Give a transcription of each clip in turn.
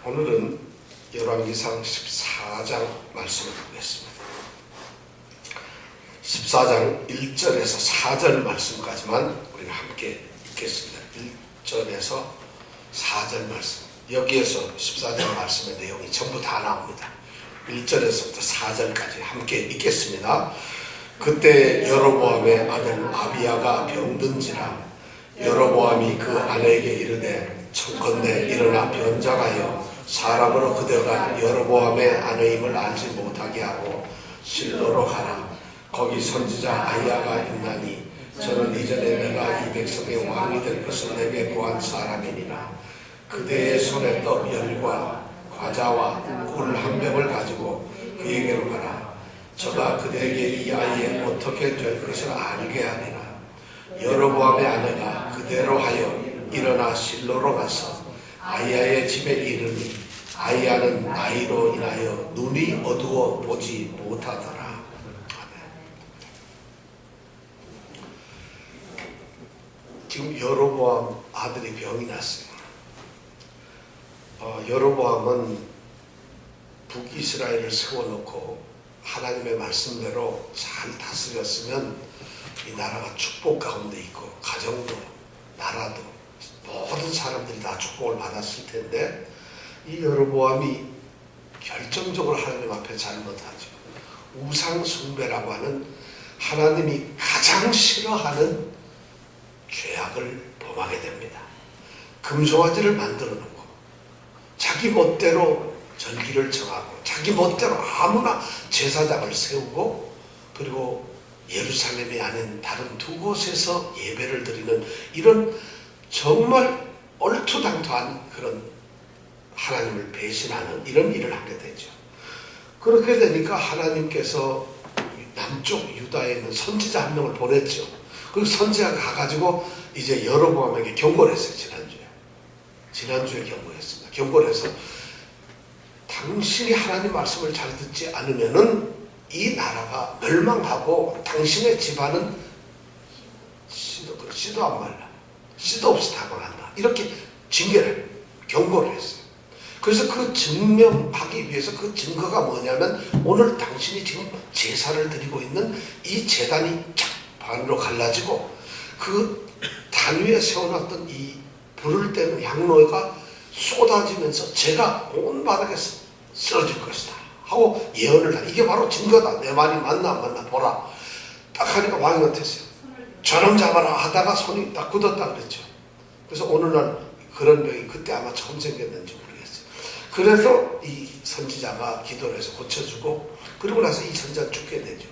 오늘은 열왕기상 14장 말씀을 보겠습니다. 14장 1절에서 4절 말씀까지만 우리는 함께 읽겠습니다. 1절에서 4절 말씀. 여기에서 14장 말씀의 내용이 전부 다 나옵니다. 1절에서부터 4절까지 함께 읽겠습니다. 그때 여로보암의 아들 아비야가 병든지라 여로보암이 그 아내에게 이르되 청컨대 일어나 변장하여 사람으로 그대가 여로보암의 아내임을 알지 못하게 하고 실로로 가라. 거기 선지자 아히야가 있나니 저는 이전에 내가 이 백성의 왕이 될 것을 내게 보한 사람이니라. 그대의 손에 떡 열과 과자와 꿀 한 병을 가지고 그에게로 가라. 저가 그대에게 이 아이의 어떻게 될 것을 알게 하리라. 여로보암의 아내가 그대로 하여 일어나 실로로 가서 아히야의 집에 이르니 아히야는 나이로 인하여 눈이 어두워 보지 못하더라. 지금 여로보암 아들이 병이 났어요. 여로보암은 북이스라엘을 세워놓고 하나님의 말씀대로 잘 다스렸으면 이 나라가 축복 가운데 있고 가정도 나라도 모든 사람들이 다 축복을 받았을 텐데 이 여로보암이 결정적으로 하나님 앞에 잘못하죠. 우상 숭배라고 하는 하나님이 가장 싫어하는 죄악을 범하게 됩니다. 금송아지를 만들어 놓고 자기 멋대로 절기를 정하고 자기 멋대로 아무나 제사장을 세우고 그리고 예루살렘이 아닌 다른 두 곳에서 예배를 드리는 이런 정말 얼토당토한 그런 하나님을 배신하는 이런 일을 하게 되죠. 그렇게 되니까 하나님께서 남쪽 유다에 있는 선지자 한 명을 보냈죠. 그 선지자가 가가지고 이제 여로보암에게 경고를 했어요. 지난주에 경고했습니다. 경고를 해서 당신이 하나님 말씀을 잘 듣지 않으면은 이 나라가 멸망하고 당신의 집안은 씨도 안 말라. 씨도 없이 다 망한다. 이렇게 징계를 경고를 했어요. 그래서 그 증명하기 위해서 그 증거가 뭐냐면 오늘 당신이 지금 제사를 드리고 있는 이 제단이 착 반으로 갈라지고 그 단 위에 세워놨던 이 불을 떼는 향로가 쏟아지면서 제가 온 바닥에 쓰러질 것이다 하고 예언을 한. 이게 바로 증거다. 내 말이 맞나 안 맞나 보라. 딱 하니까 왕이 어땠어요? 저놈 잡아라 하다가 손이 딱 굳었다 그랬죠. 그래서 어느 날 그런 병이 그때 아마 처음 생겼는지 모르겠어요. 그래서 이 선지자가 기도를 해서 고쳐주고 그리고 나서 이 선지자는 죽게 되죠.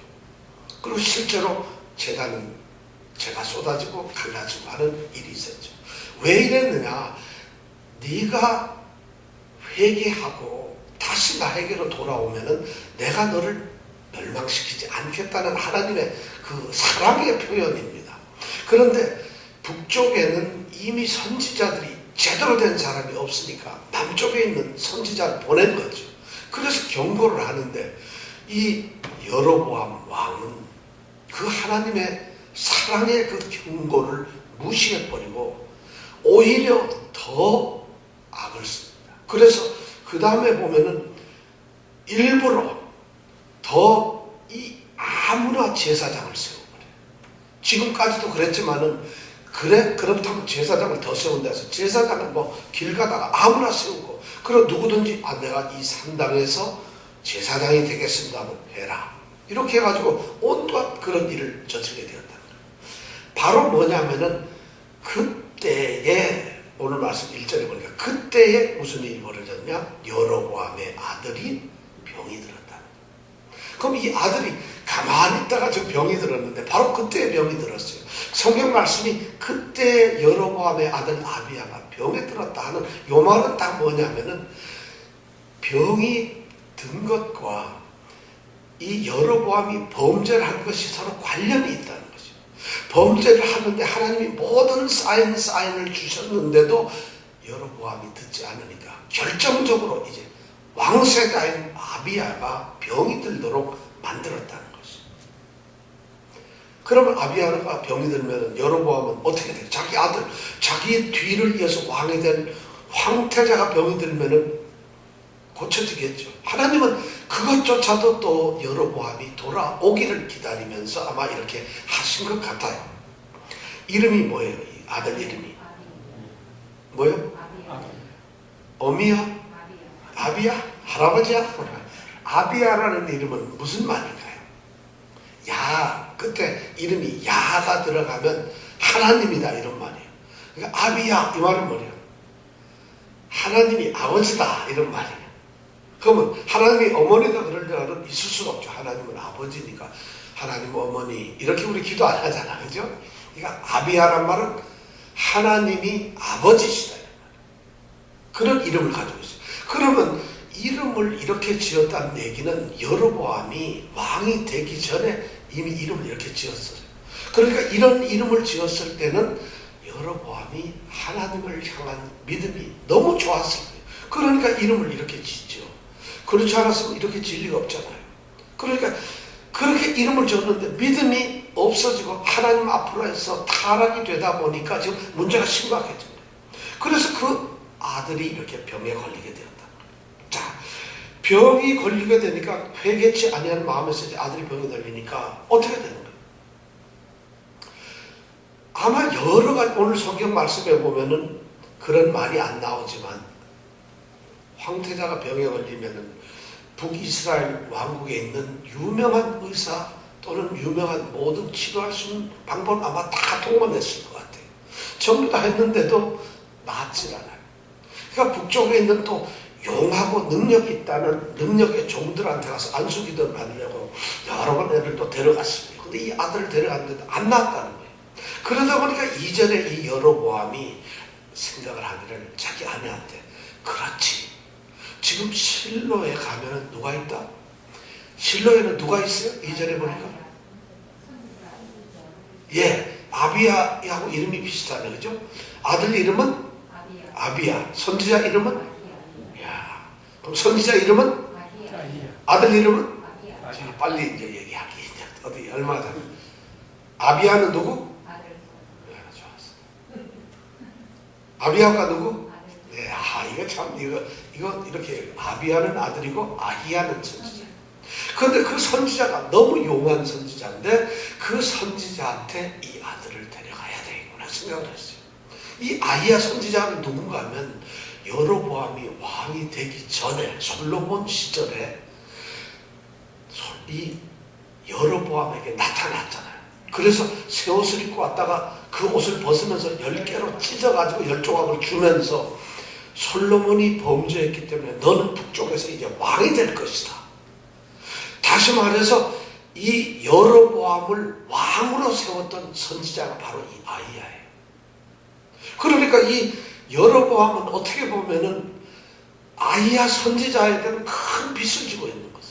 그리고 실제로 제가 쏟아지고 갈라지고 하는 일이 있었죠. 왜 이랬느냐? 네가 회개하고 다시 나에게로 돌아오면은 내가 너를 멸망시키지 않겠다는 하나님의 그 사랑의 표현입니다. 그런데 북쪽에는 이미 선지자들이 제대로 된 사람이 없으니까 남쪽에 있는 선지자를 보낸 거죠. 그래서 경고를 하는데 이 여로보암 왕은 그 하나님의 사랑의 그 경고를 무시해버리고 오히려 더 악을 씁니다. 그래서 그 다음에 보면은 일부러 더 이 아무나 제사장을 세워버려요. 지금까지도 그랬지만은 그래 그렇다면 제사장을 더 세운다 해서 제사장은 뭐 길 가다가 아무나 세우고 그리고 누구든지 내가 이 산당에서 제사장이 되겠습니다 하면 해라. 이렇게 해가지고 온갖 그런 일을 저지르게 되었다. 바로 뭐냐면은 그때에 오늘 말씀 1절에 보니까 그때에 무슨 일이 벌어졌냐? 여로보암의 아들이 병이 들었다. 그럼 이 아들이 가만히 있다가 저 병이 들었는데 바로 그때에 병이 들었어요. 성경 말씀이 그때 여로보암의 아들 아비야가 병에 들었다 하는 요 말은 딱 뭐냐면은 병이 든 것과 이 여로보암이 범죄를 한 것이 서로 관련이 있다는 거죠. 범죄를 하는데 하나님이 모든 사인을 주셨는데도 여로보암이 듣지 않으니까 결정적으로 이제 왕세자인 아비야가 병이 들도록 만들었다는 거죠. 그러면 아비야가 병이 들면 여로보암은 어떻게 돼요? 자기 아들, 자기 뒤를 이어서 왕이 된 황태자가 병이 들면은 고쳐지겠죠. 하나님은 그것조차도 또 여로보암이 돌아오기를 기다리면서 아마 이렇게 하신 것 같아요. 이름이 뭐예요? 이 아들 이름이 뭐예요? 어미야? 아비야? 할아버지야? 아비야라는 이름은 무슨 말일까요? 야, 그때 이름이 야가 들어가면 하나님이다 이런 말이에요. 그러니까 아비야 이 말은 뭐예요? 하나님이 아버지다 이런 말이에요. 그러면 하나님이 어머니다 그럴 때는 있을 수가 없죠. 하나님은 아버지니까 하나님 어머니 이렇게 우리 기도 안 하잖아, 그죠? 그러니까 아비야란 말은 하나님이 아버지시다 그런 이름을 가지고 있어요. 그러면 이름을 이렇게 지었다는 얘기는 여로보암이 왕이 되기 전에 이미 이름을 이렇게 지었어요. 그러니까 이런 이름을 지었을 때는 여로보암이 하나님을 향한 믿음이 너무 좋았을 거예요. 그러니까 이름을 이렇게 짓죠. 그렇지 않았으면 이렇게 질 리가 없잖아요. 그러니까 그렇게 이름을 지었는데 믿음이 없어지고 하나님 앞으로 해서 타락이 되다 보니까 지금 문제가 심각해진 거예요. 그래서 그 아들이 이렇게 병에 걸리게 되었다. 자, 병이 걸리게 되니까 회개치 아니하는 마음에서 이제 아들이 병에 걸리니까 어떻게 되는 거예요? 아마 여러 가지 오늘 성경 말씀에 보면은 그런 말이 안 나오지만 황태자가 병에 걸리면은 북이스라엘 왕국에 있는 유명한 의사 또는 유명한 모든 치료할 수 있는 방법을 아마 다 동원했을 것 같아요. 전부 다 했는데도 낫질 않아요. 그러니까 북쪽에 있는 또 용하고 능력이 있다는 능력의 종들한테 가서 안수기도를 받으려고 여러 번 애를 또 데려갔습니다. 근데 이 아들을 데려갔는데도 안 나았다는 거예요. 그러다 보니까 이전에 이 여로보암이 생각을 하기를 자기 아내한테 그렇지. 지금 실로에 가면은 누가 있다? 실로에는 누가 있어요? 이전에 보니까 예, 아비야하고 이름이 비슷하네, 그죠? 아들 이름은 아비야. 선지자 이름은 야, 그럼 선지자 이름은 아들 이름은 제가 빨리 이제 얘기하기 어디 얼마 전에 아비야는 누구? 네, 좋았어. 아비야가 누구? 네, 이거 참 이거 이렇게 아비야는 아들이고 아히야는 선지자. 그런데 그 선지자가 너무 용한 선지자인데 그 선지자한테 이 아들을 데려가야 되겠구나 생각을 했어요. 이 아히야 선지자는 누군가 하면 여로보암이 왕이 되기 전에 솔로몬 시절에 이 여로보암에게 나타났잖아요. 그래서 새 옷을 입고 왔다가 그 옷을 벗으면서 10개로 찢어가지고 10조각을 주면서 솔로몬이 범죄했기 때문에 너는 북쪽에서 이제 왕이 될 것이다. 다시 말해서 이 여로보암을 왕으로 세웠던 선지자가 바로 이 아히야예요. 그러니까 이 여로보암은 어떻게 보면은 아히야 선지자에게는 큰 빚을 지고 있는 거죠.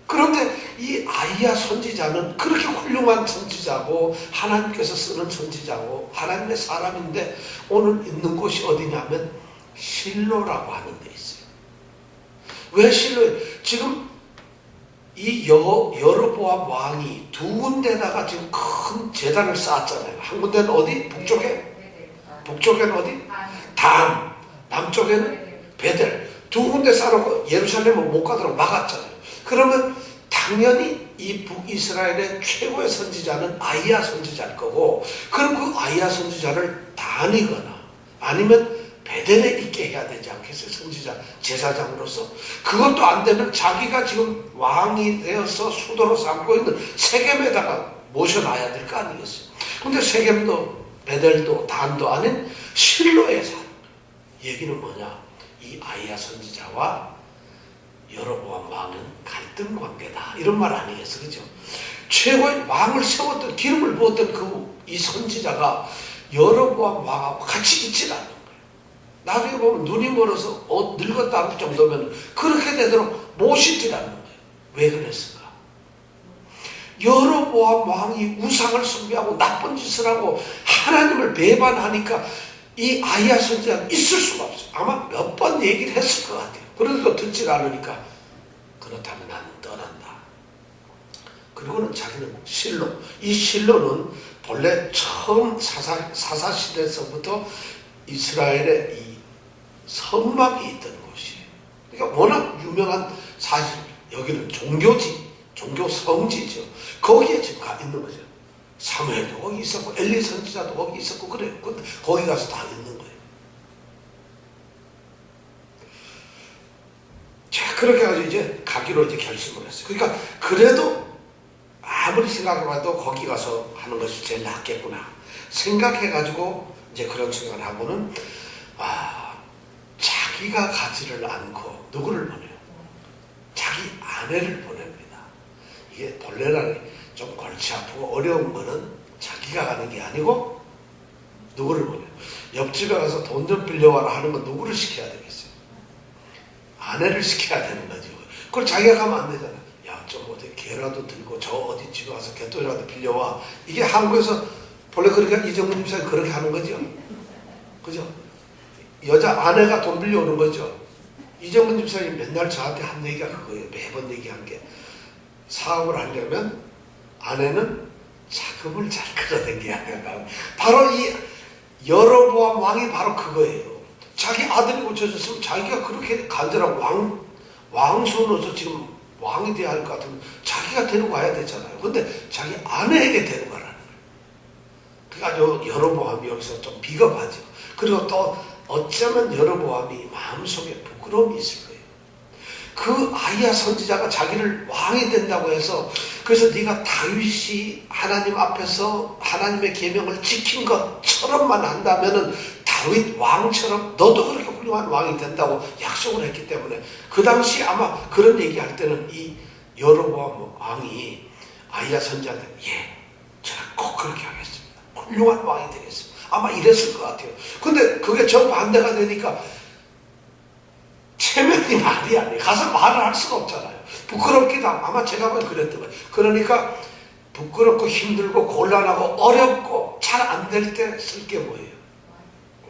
그런데 이 아히야 선지자는 그렇게 훌륭한 선지자고 하나님께서 쓰는 선지자고 하나님의 사람인데 오늘 있는 곳이 어디냐면 실로라고 하는 데 있어요. 왜 실로에? 지금 이 여로보암 왕이 두 군데다가 지금 큰 제단을 쌓았잖아요. 한 군데는 어디? 북쪽에는 어디? 단. 남쪽에는 베델. 두 군데 쌓아놓고 예루살렘을 못 가도록 막았잖아요. 그러면 당연히 이 북이스라엘의 최고의 선지자는 아히야 선지자일 거고, 그럼 그 아히야 선지자를 단이거나 아니면 베델에 있게 해야 되지 않겠어요? 선지자, 제사장으로서. 그것도 안 되면 자기가 지금 왕이 되어서 수도로 삼고 있는 세겜에다가 모셔놔야 될 거 아니겠어요? 근데 세겜도 베델도 단도 아닌 실로에 사는 거예요. 얘기는 뭐냐? 이 아히야 선지자와 여로보암 왕은 갈등 관계다. 이런 말 아니겠어, 그죠? 최고의 왕을 세웠던, 기름을 부었던 이 선지자가 여로보암 왕하고 같이 있질 않는 거예요. 나중에 보면 눈이 멀어서 늙었다 할 정도면 그렇게 되도록 모시질 않는 거예요. 왜 그랬을까? 여로보암 왕이 우상을 숭배하고 나쁜 짓을 하고 하나님을 배반하니까 이 아히야 선지자는 있을 수가 없어요. 아마 몇 번 얘기를 했을 것 같아요. 그런데도 듣지 않으니까 그렇다면 나는 떠난다. 그리고는 자기는 실로, 이 실로는 본래 처음 사사시대에서부터 이스라엘의 이 성막이 있던 곳이에요. 그러니까 워낙 유명한 사실, 여기는 종교지, 종교 성지죠. 거기에 지금 가 있는 거죠. 사무엘도 거기 있었고 엘리 선지자도 거기 있었고 그래요. 근데 거기 가서 다 있는 거예요. 자, 그렇게 해가지고 이제 가기로 이제 결심을 했어요. 그러니까 그래도 아무리 생각해봐도 거기 가서 하는 것이 제일 낫겠구나 생각해가지고 이제 그런 생각을 하고는 자기가 가지를 않고 누구를 보내요? 자기 아내를 보냅니다. 이게 본래는 좀 골치 아프고 어려운 거는 자기가 가는 게 아니고 누구를 보내요? 옆집에 가서 돈 좀 빌려와라 하는 건 누구를 시켜야 되겠어요? 아내를 시켜야 되는 거죠. 그걸 자기가 가면 안 되잖아요. 야, 좀 어디 개라도 들고 저 어디 집에 가서 개똥이라도 빌려와. 이게 한국에서 본래 그렇게 이정문 집사님 그렇게 하는 거죠. 그죠? 여자 아내가 돈 빌려오는 거죠. 이정문 집사님 맨날 저한테 한 얘기가 그거예요. 매번 얘기한 게 사업을 하려면 아내는 자금을 잘 끌어당겨야 된다. 바로 이 여로보암 왕이 바로 그거예요. 자기 아들이 고쳐졌으면 자기가 그렇게 간절한 왕손으로서 지금 왕이 돼야 할 것 같으면 자기가 데리고 가야 되잖아요. 근데 자기 아내에게 데려가라는 거예요. 그러니까 여로보암이 여기서 좀 비겁하죠. 그리고 또 어쩌면 여로보암이 마음속에 부끄러움이 있을 거예요. 그 아이야 선지자가 자기를 왕이 된다고 해서 그래서 네가 다윗이 하나님 앞에서 하나님의 계명을 지킨 것처럼만 한다면은 다윗 왕처럼 너도 그렇게 훌륭한 왕이 된다고 약속을 했기 때문에 그 당시 아마 그런 얘기할 때는 이 여로보암 왕이 아이야 선지자한테 제가 꼭 그렇게 하겠습니다. 훌륭한 왕이 되겠습니다. 아마 이랬을 것 같아요. 근데 그게 정반대가 되니까 체면이 말이 아니에요. 가서 말을 할 수가 없잖아요. 부끄럽기도 하고 아마 제가 보면 그랬던 거예요. 그러니까 부끄럽고 힘들고 곤란하고 어렵고 잘 안 될 때 쓸 게 뭐예요?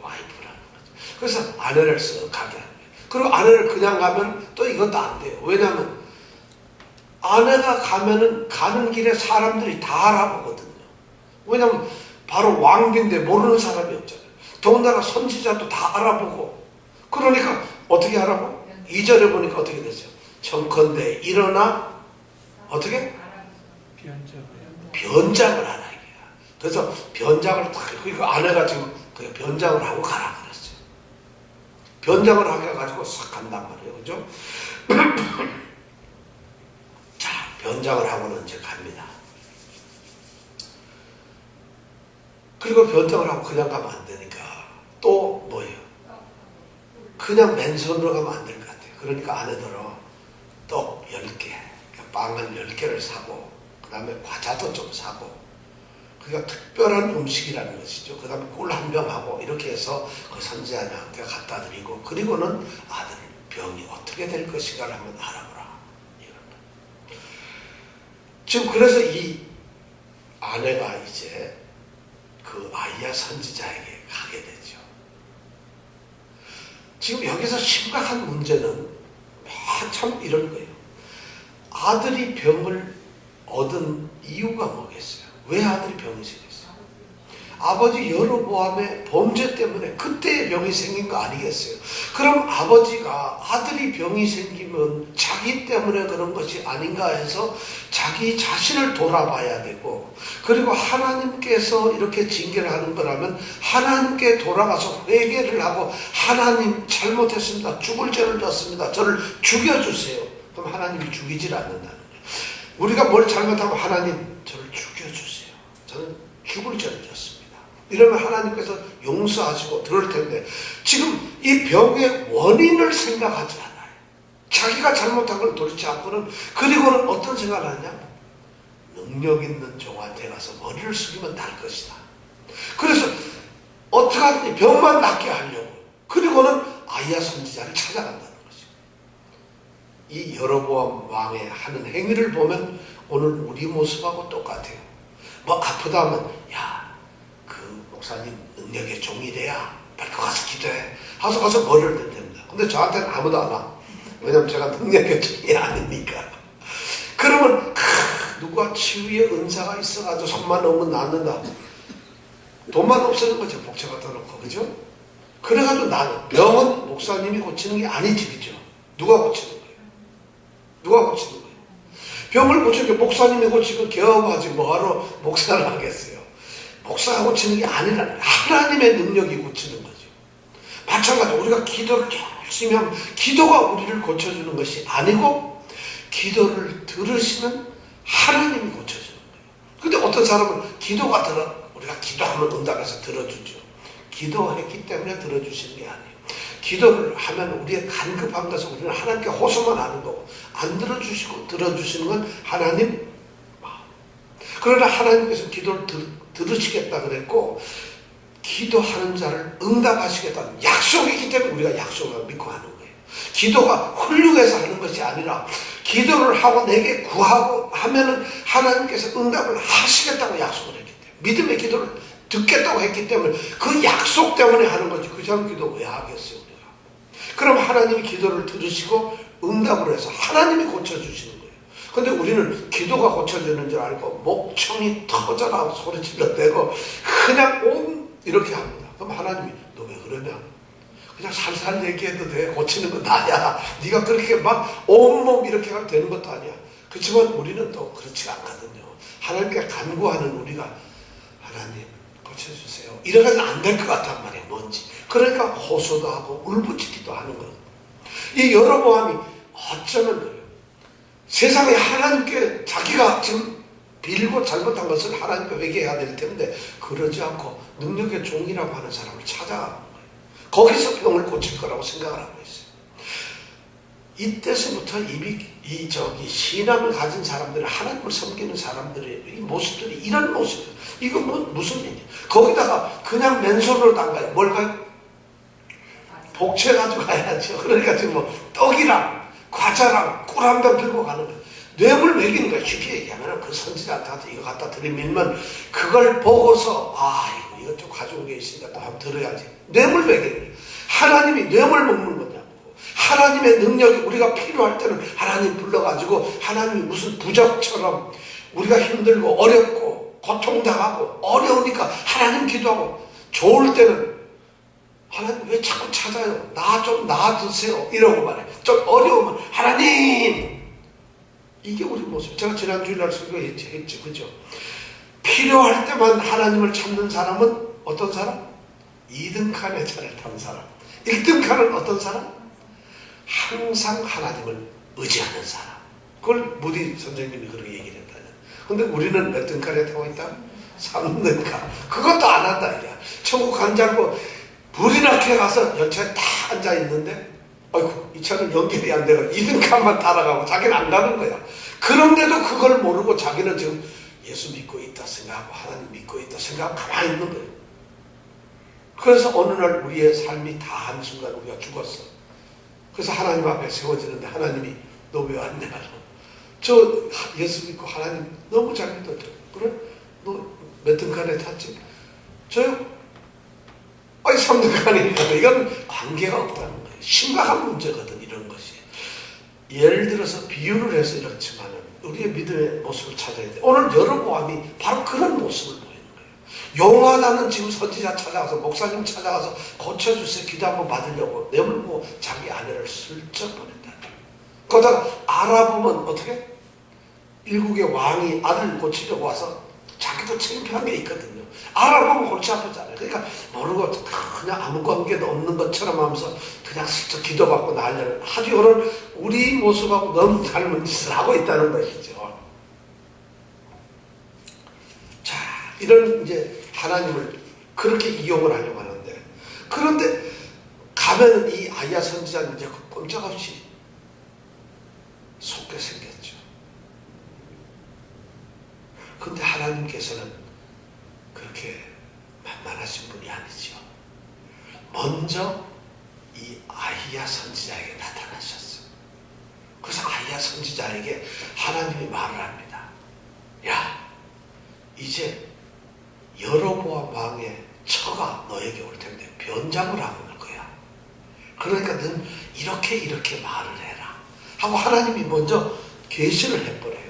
와이프라는 거죠. 그래서 아내를 쓱 가게 하는 거예요. 그리고 아내를 그냥 가면 또 이것도 안 돼요. 왜냐하면 아내가 가면은 가는 길에 사람들이 다 알아보거든요. 왜냐하면 바로 왕비인데 모르는 사람이 없잖아요. 더군다나 선지자도 다 알아보고 그러니까 어떻게 알아보? 2절에 보니까 어떻게 되죠? 청컨대 일어나 어떻게? 변장을 하라 이게야. 그래서 변장을 딱 그러니까 아내가 지금 그 변장을 하고 가라 그랬어요. 변장을 하게 해가지고 싹 간단 말이에요. 그죠? 자, 변장을 하고는 이제 갑니다. 그리고 변장을 하고 그냥 가면 안 되니까 또 뭐예요? 그냥 맨손으로 가면 안 될 것 같아요. 그러니까 아내들은 떡 10개, 빵은 10개를 사고 그 다음에 과자도 좀 사고 그러니까 특별한 음식이라는 것이죠. 그 다음에 꿀 한 병하고 이렇게 해서 그 선지자한테 갖다 드리고 그리고는 아들 병이 어떻게 될 것인가를 한번 알아보라. 지금 그래서 이 아내가 이제 그 아이야 선지자에게 가게 되죠. 지금 여기서 심각한 문제는 참 이런 거예요. 아들이 병을 얻은 이유가 뭐겠어요? 왜 아들이 병이 생겼어요? 아버지 여로보암의 범죄 때문에 그때 병이 생긴 거 아니겠어요? 그럼 아버지가 아들이 병이 생기면 자기 때문에 그런 것이 아닌가 해서 자기 자신을 돌아봐야 되고 그리고 하나님께서 이렇게 징계를 하는 거라면 하나님께 돌아가서 회개를 하고 하나님 잘못했습니다. 죽을 죄를 졌습니다. 저를 죽여주세요. 그럼 하나님이 죽이질 않는다는 거예요. 우리가 뭘 잘못하면 하나님 저를 죽여주세요. 저는 죽을 죄를 졌습니다. 이러면 하나님께서 용서하시고 들을 텐데 지금 이 병의 원인을 생각하지 않아요. 자기가 잘못한 걸 돌이지 않고는 그리고는 어떤 생각을 하냐? 능력 있는 종한테 가서 머리를 숙이면 날 것이다. 그래서 어떻게 하든지 병만 낫게 하려고 그리고는 아이야 선지자를 찾아간다는 거죠. 이 여로보암 왕의 하는 행위를 보면 오늘 우리 모습하고 똑같아요. 뭐 아프다 하면 목사님 능력의 종이래야 빨리 가서 기도해 하서 가서 머리를 댄답니다. 근데 저한테는 아무도 안 와. 왜냐면 제가 능력의 종이 아니니까. 그러면 누가 치유의 은사가 있어가지고 손만 넣으면 낫는다. 돈만 없애는 거죠. 복채 갖다 놓고. 그죠? 그래가지고 나는 병은 목사님이 고치는 게 아니지. 그죠? 누가 고치는 거예요? 누가 고치는 거예요? 병을 고치는 게 목사님이 고치고 개업하지 뭐하러 목사를 하겠어요? 목사가 고치는 게 아니라 하나님의 능력이 고치는 거죠. 마찬가지로 우리가 기도를 열심히 하면 기도가 우리를 고쳐주는 것이 아니고 기도를 들으시는 하나님이 고쳐주는 거예요. 근데 어떤 사람은 우리가 기도하면 응답해서 들어주죠. 기도했기 때문에 들어주시는 게 아니에요. 기도를 하면 우리의 간급한 것은 우리는 하나님께 호소만 하는 거고 안 들어주시고 들어주시는 건 하나님 마음. 그러나 하나님께서 기도를 들으시겠다 그랬고 기도하는 자를 응답하시겠다는 약속이 있기 때문에 우리가 약속을 믿고 하는 거예요. 기도가 훌륭해서 하는 것이 아니라 기도를 하고 내게 구하고 하면은 하나님께서 응답을 하시겠다고 약속을 했기 때문에 믿음의 기도를 듣겠다고 했기 때문에 그 약속 때문에 하는 거지. 그 사람 기도 왜 하겠어요 우리가? 그럼 하나님이 기도를 들으시고 응답을 해서 하나님이 고쳐주시는 거예요. 근데 우리는 기도가 고쳐지는 줄 알고 목청이 터져나오고 소리질러대고 그냥 이렇게 합니다. 그럼 하나님이 너 왜 그러냐? 그냥 살살 얘기해도 돼. 고치는 건 나야. 네가 그렇게 막 온몸 이렇게 하면 되는 것도 아니야. 그렇지만 우리는 또 그렇지 않거든요. 하나님께 간구하는 우리가 하나님 고쳐주세요. 이래가지고 안 될 것 같단 말이에요. 뭔지. 그러니까 호소도 하고 울부짖기도 하는 거예요. 이 여로보암이 어쩌면 그래요. 세상에 하나님께 자기가 지금 빌고 잘못한 것을 하나님께 회개해야 될 텐데 그러지 않고 능력의 종이라고 하는 사람을 찾아가는 거예요. 거기서 병을 고칠 거라고 생각을 하고 있어요. 이때서부터 이 신앙을 가진 사람들이 하나님을 섬기는 사람들의 이 모습들이 이런 모습이에요. 이거 무슨 일이에요? 거기다가 그냥 맨손으로 담가요. 뭘 가요? 복채 가지고 가야죠. 그러니까 지금 떡이랑 과자랑 꿀 한 병 들고 가는 거예요. 뇌물 먹이는 거야. 쉽게 얘기하면 그 선지자한테 이거 갖다 들이밀면 그걸 보고서 이거 좀 가져온 게 있으니까 또 한번 들어야지. 뇌물 먹이는 거예요. 하나님이 뇌물 먹는 거냐고. 하나님의 능력이 우리가 필요할 때는 하나님 불러가지고 하나님이 무슨 부적처럼 우리가 힘들고 어렵고 고통당하고 어려우니까 하나님 기도하고 좋을 때는 하나님 왜 자꾸 찾아요? 나 좀 놔두세요. 이러고 말해. 좀 어려우면 하나님 이게 우리 모습. 제가 지난 주일날 설교했죠. 그죠? 필요할 때만 하나님을 찾는 사람은 어떤 사람? 2등칸의 차를 탄 사람. 1등칸은 어떤 사람? 항상 하나님을 의지하는 사람. 그걸 무디 선생님이 그렇게 얘기를 했다. 근데 우리는 몇 등칸에 타고 있다? 3등칸. 그것도 안 한다. 이게. 천국 간 줄 알고 불이 나게 가서 연차에 다 앉아있는데 아이고 이 차는 연결이 안 되고 2등칸만 따라가고 자기는 안 가는 거야. 그런데도 그걸 모르고 자기는 지금 예수 믿고 있다 생각하고 하나님 믿고 있다 생각하고 가만히 있는 거예요. 그래서 어느 날 우리의 삶이 다 한순간 우리가 죽었어. 그래서 하나님 앞에 세워지는데 하나님이 너 왜 왔냐? 저 예수 믿고 하나님 너무 잘 믿었죠. 그래? 너 몇 등칸에 탔지? 저요? 3등칸이니까 이건 관계가 없다는 거예요. 심각한 문제거든 이런 것이. 예를 들어서 비유를 해서 이렇지만 우리의 믿음의 모습을 찾아야 돼. 오늘 여로보암이 바로 그런 모습을 보이는 거예요. 용하다는 지금 선지자 찾아가서 목사님 찾아가서 고쳐주세요. 기도 한번 받으려고 내물고 자기 아내를 슬쩍 보낸다. 그러다가 알아보면 어떻게? 일국의 왕이 아들 고치려고 와서 자기도 창피한 게 있거든요. 알아보면 골치 아프잖아요. 그러니까 모르고 그냥 아무 관계도 없는 것처럼 하면서 그냥 슬쩍 기도받고 난리를 아주 이런 우리 모습하고 너무 닮은 짓을 하고 있다는 것이죠. 자, 이런 이제 하나님을 그렇게 이용을 하려고 하는데 그런데 가면은 이 아이야 선지자는 이제 꼼짝없이 속게 생겼죠. 근데 하나님께서는 그렇게 만만하신 분이 아니죠. 먼저 이 아이야 선지자에게 나타나셨어요. 그래서 아이야 선지자에게 하나님이 말을 합니다. 야, 이제 여로보암 왕의 처가 너에게 올 텐데 변장을 하고 올 거야. 그러니까 넌 이렇게 말을 해라 하고 하나님이 먼저 계시를 해버려요.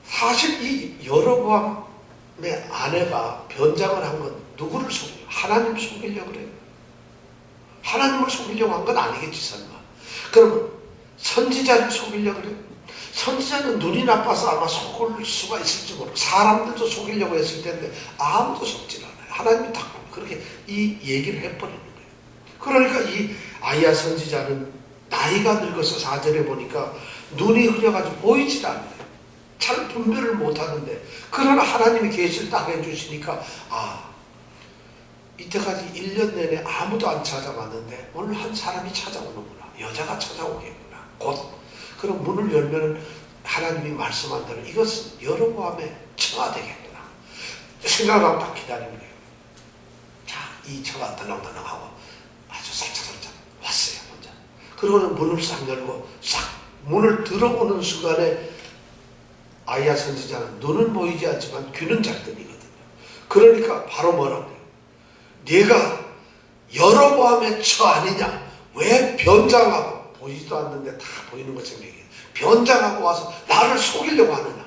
사실 이 여로보암의 아내가 변장을 한 건 누구를 속여요? 하나님 속이려고 그래요. 하나님을 속이려고 한 건 아니겠지 설마. 그러면 선지자를 속이려고 그래요? 선지자는 눈이 나빠서 아마 속을 수가 있을지 모르고 사람들도 속이려고 했을 텐데 아무도 속지 않아요. 하나님이 딱 그렇게 이 얘기를 해버리는 거예요. 그러니까 이 아이야 선지자는 나이가 늙어서 4절에 보니까 눈이 흐려가지고 보이질 않아요. 잘 분별을 못하는데 그러나 하나님이 계시를 딱 해주시니까 이때까지 1년 내내 아무도 안 찾아왔는데 오늘 한 사람이 찾아오는구나. 여자가 찾아오겠구나. 곧 그럼 문을 열면 하나님이 말씀한 대로 이것은 여로보암의 처가 되겠구나. 생각을 하고 딱 기다리는 거예요. 자, 이 처가 덜렁덜렁하고 아주 살짝살짝 왔어요. 먼저. 그러고는 문을 싹 열고 싹 문을 들어오는 순간에 아이야 선지자는 눈은 보이지 않지만 귀는 잘 들리거든요. 그러니까 바로 뭐라고 해요? 네가 여로보암의 처 아니냐? 왜 변장하고 보이지도 않는데 다 보이는 것처럼 얘기해. 변장하고 와서 나를 속이려고 하느냐?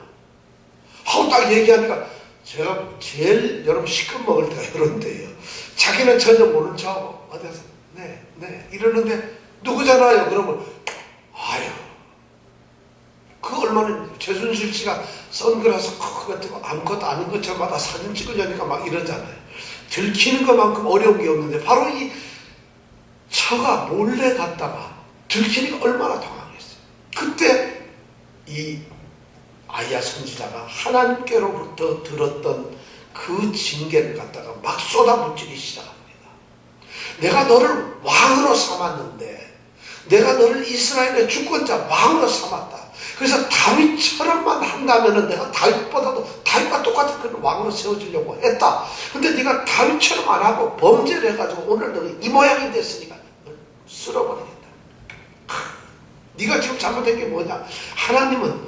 하고 딱 얘기하니까 제가 제일 여러분 시큼 먹을 때가 이런 때예요. 자기는 전혀 모른 척하고 어디 가서 네 이러는데 누구잖아요. 그러면 아유 그 얼마나 최순실 씨가 선글라스 크게 뜨고 아무것도 아닌 것처럼 사진 찍으려니까 막 이러잖아요. 들키는 것만큼 어려운 게 없는데 바로 이 처가 몰래 갔다가 들키니까 얼마나 당황했어요. 그때 이 아이야 선지자가 하나님께로부터 들었던 그 징계를 갖다가 막 쏟아붓기 시작합니다. 내가 너를 왕으로 삼았는데 내가 너를 이스라엘의 주권자 왕으로 삼았다. 그래서 다윗처럼만 한다면 내가 다윗과 똑같은 그런 왕으로 세워주려고 했다. 근데 네가 다윗처럼 안 하고 범죄를 해가지고 오늘 너가 이 모양이 됐으니까 쓸어버리겠다. 네가 지금 잘못된 게 뭐냐? 하나님은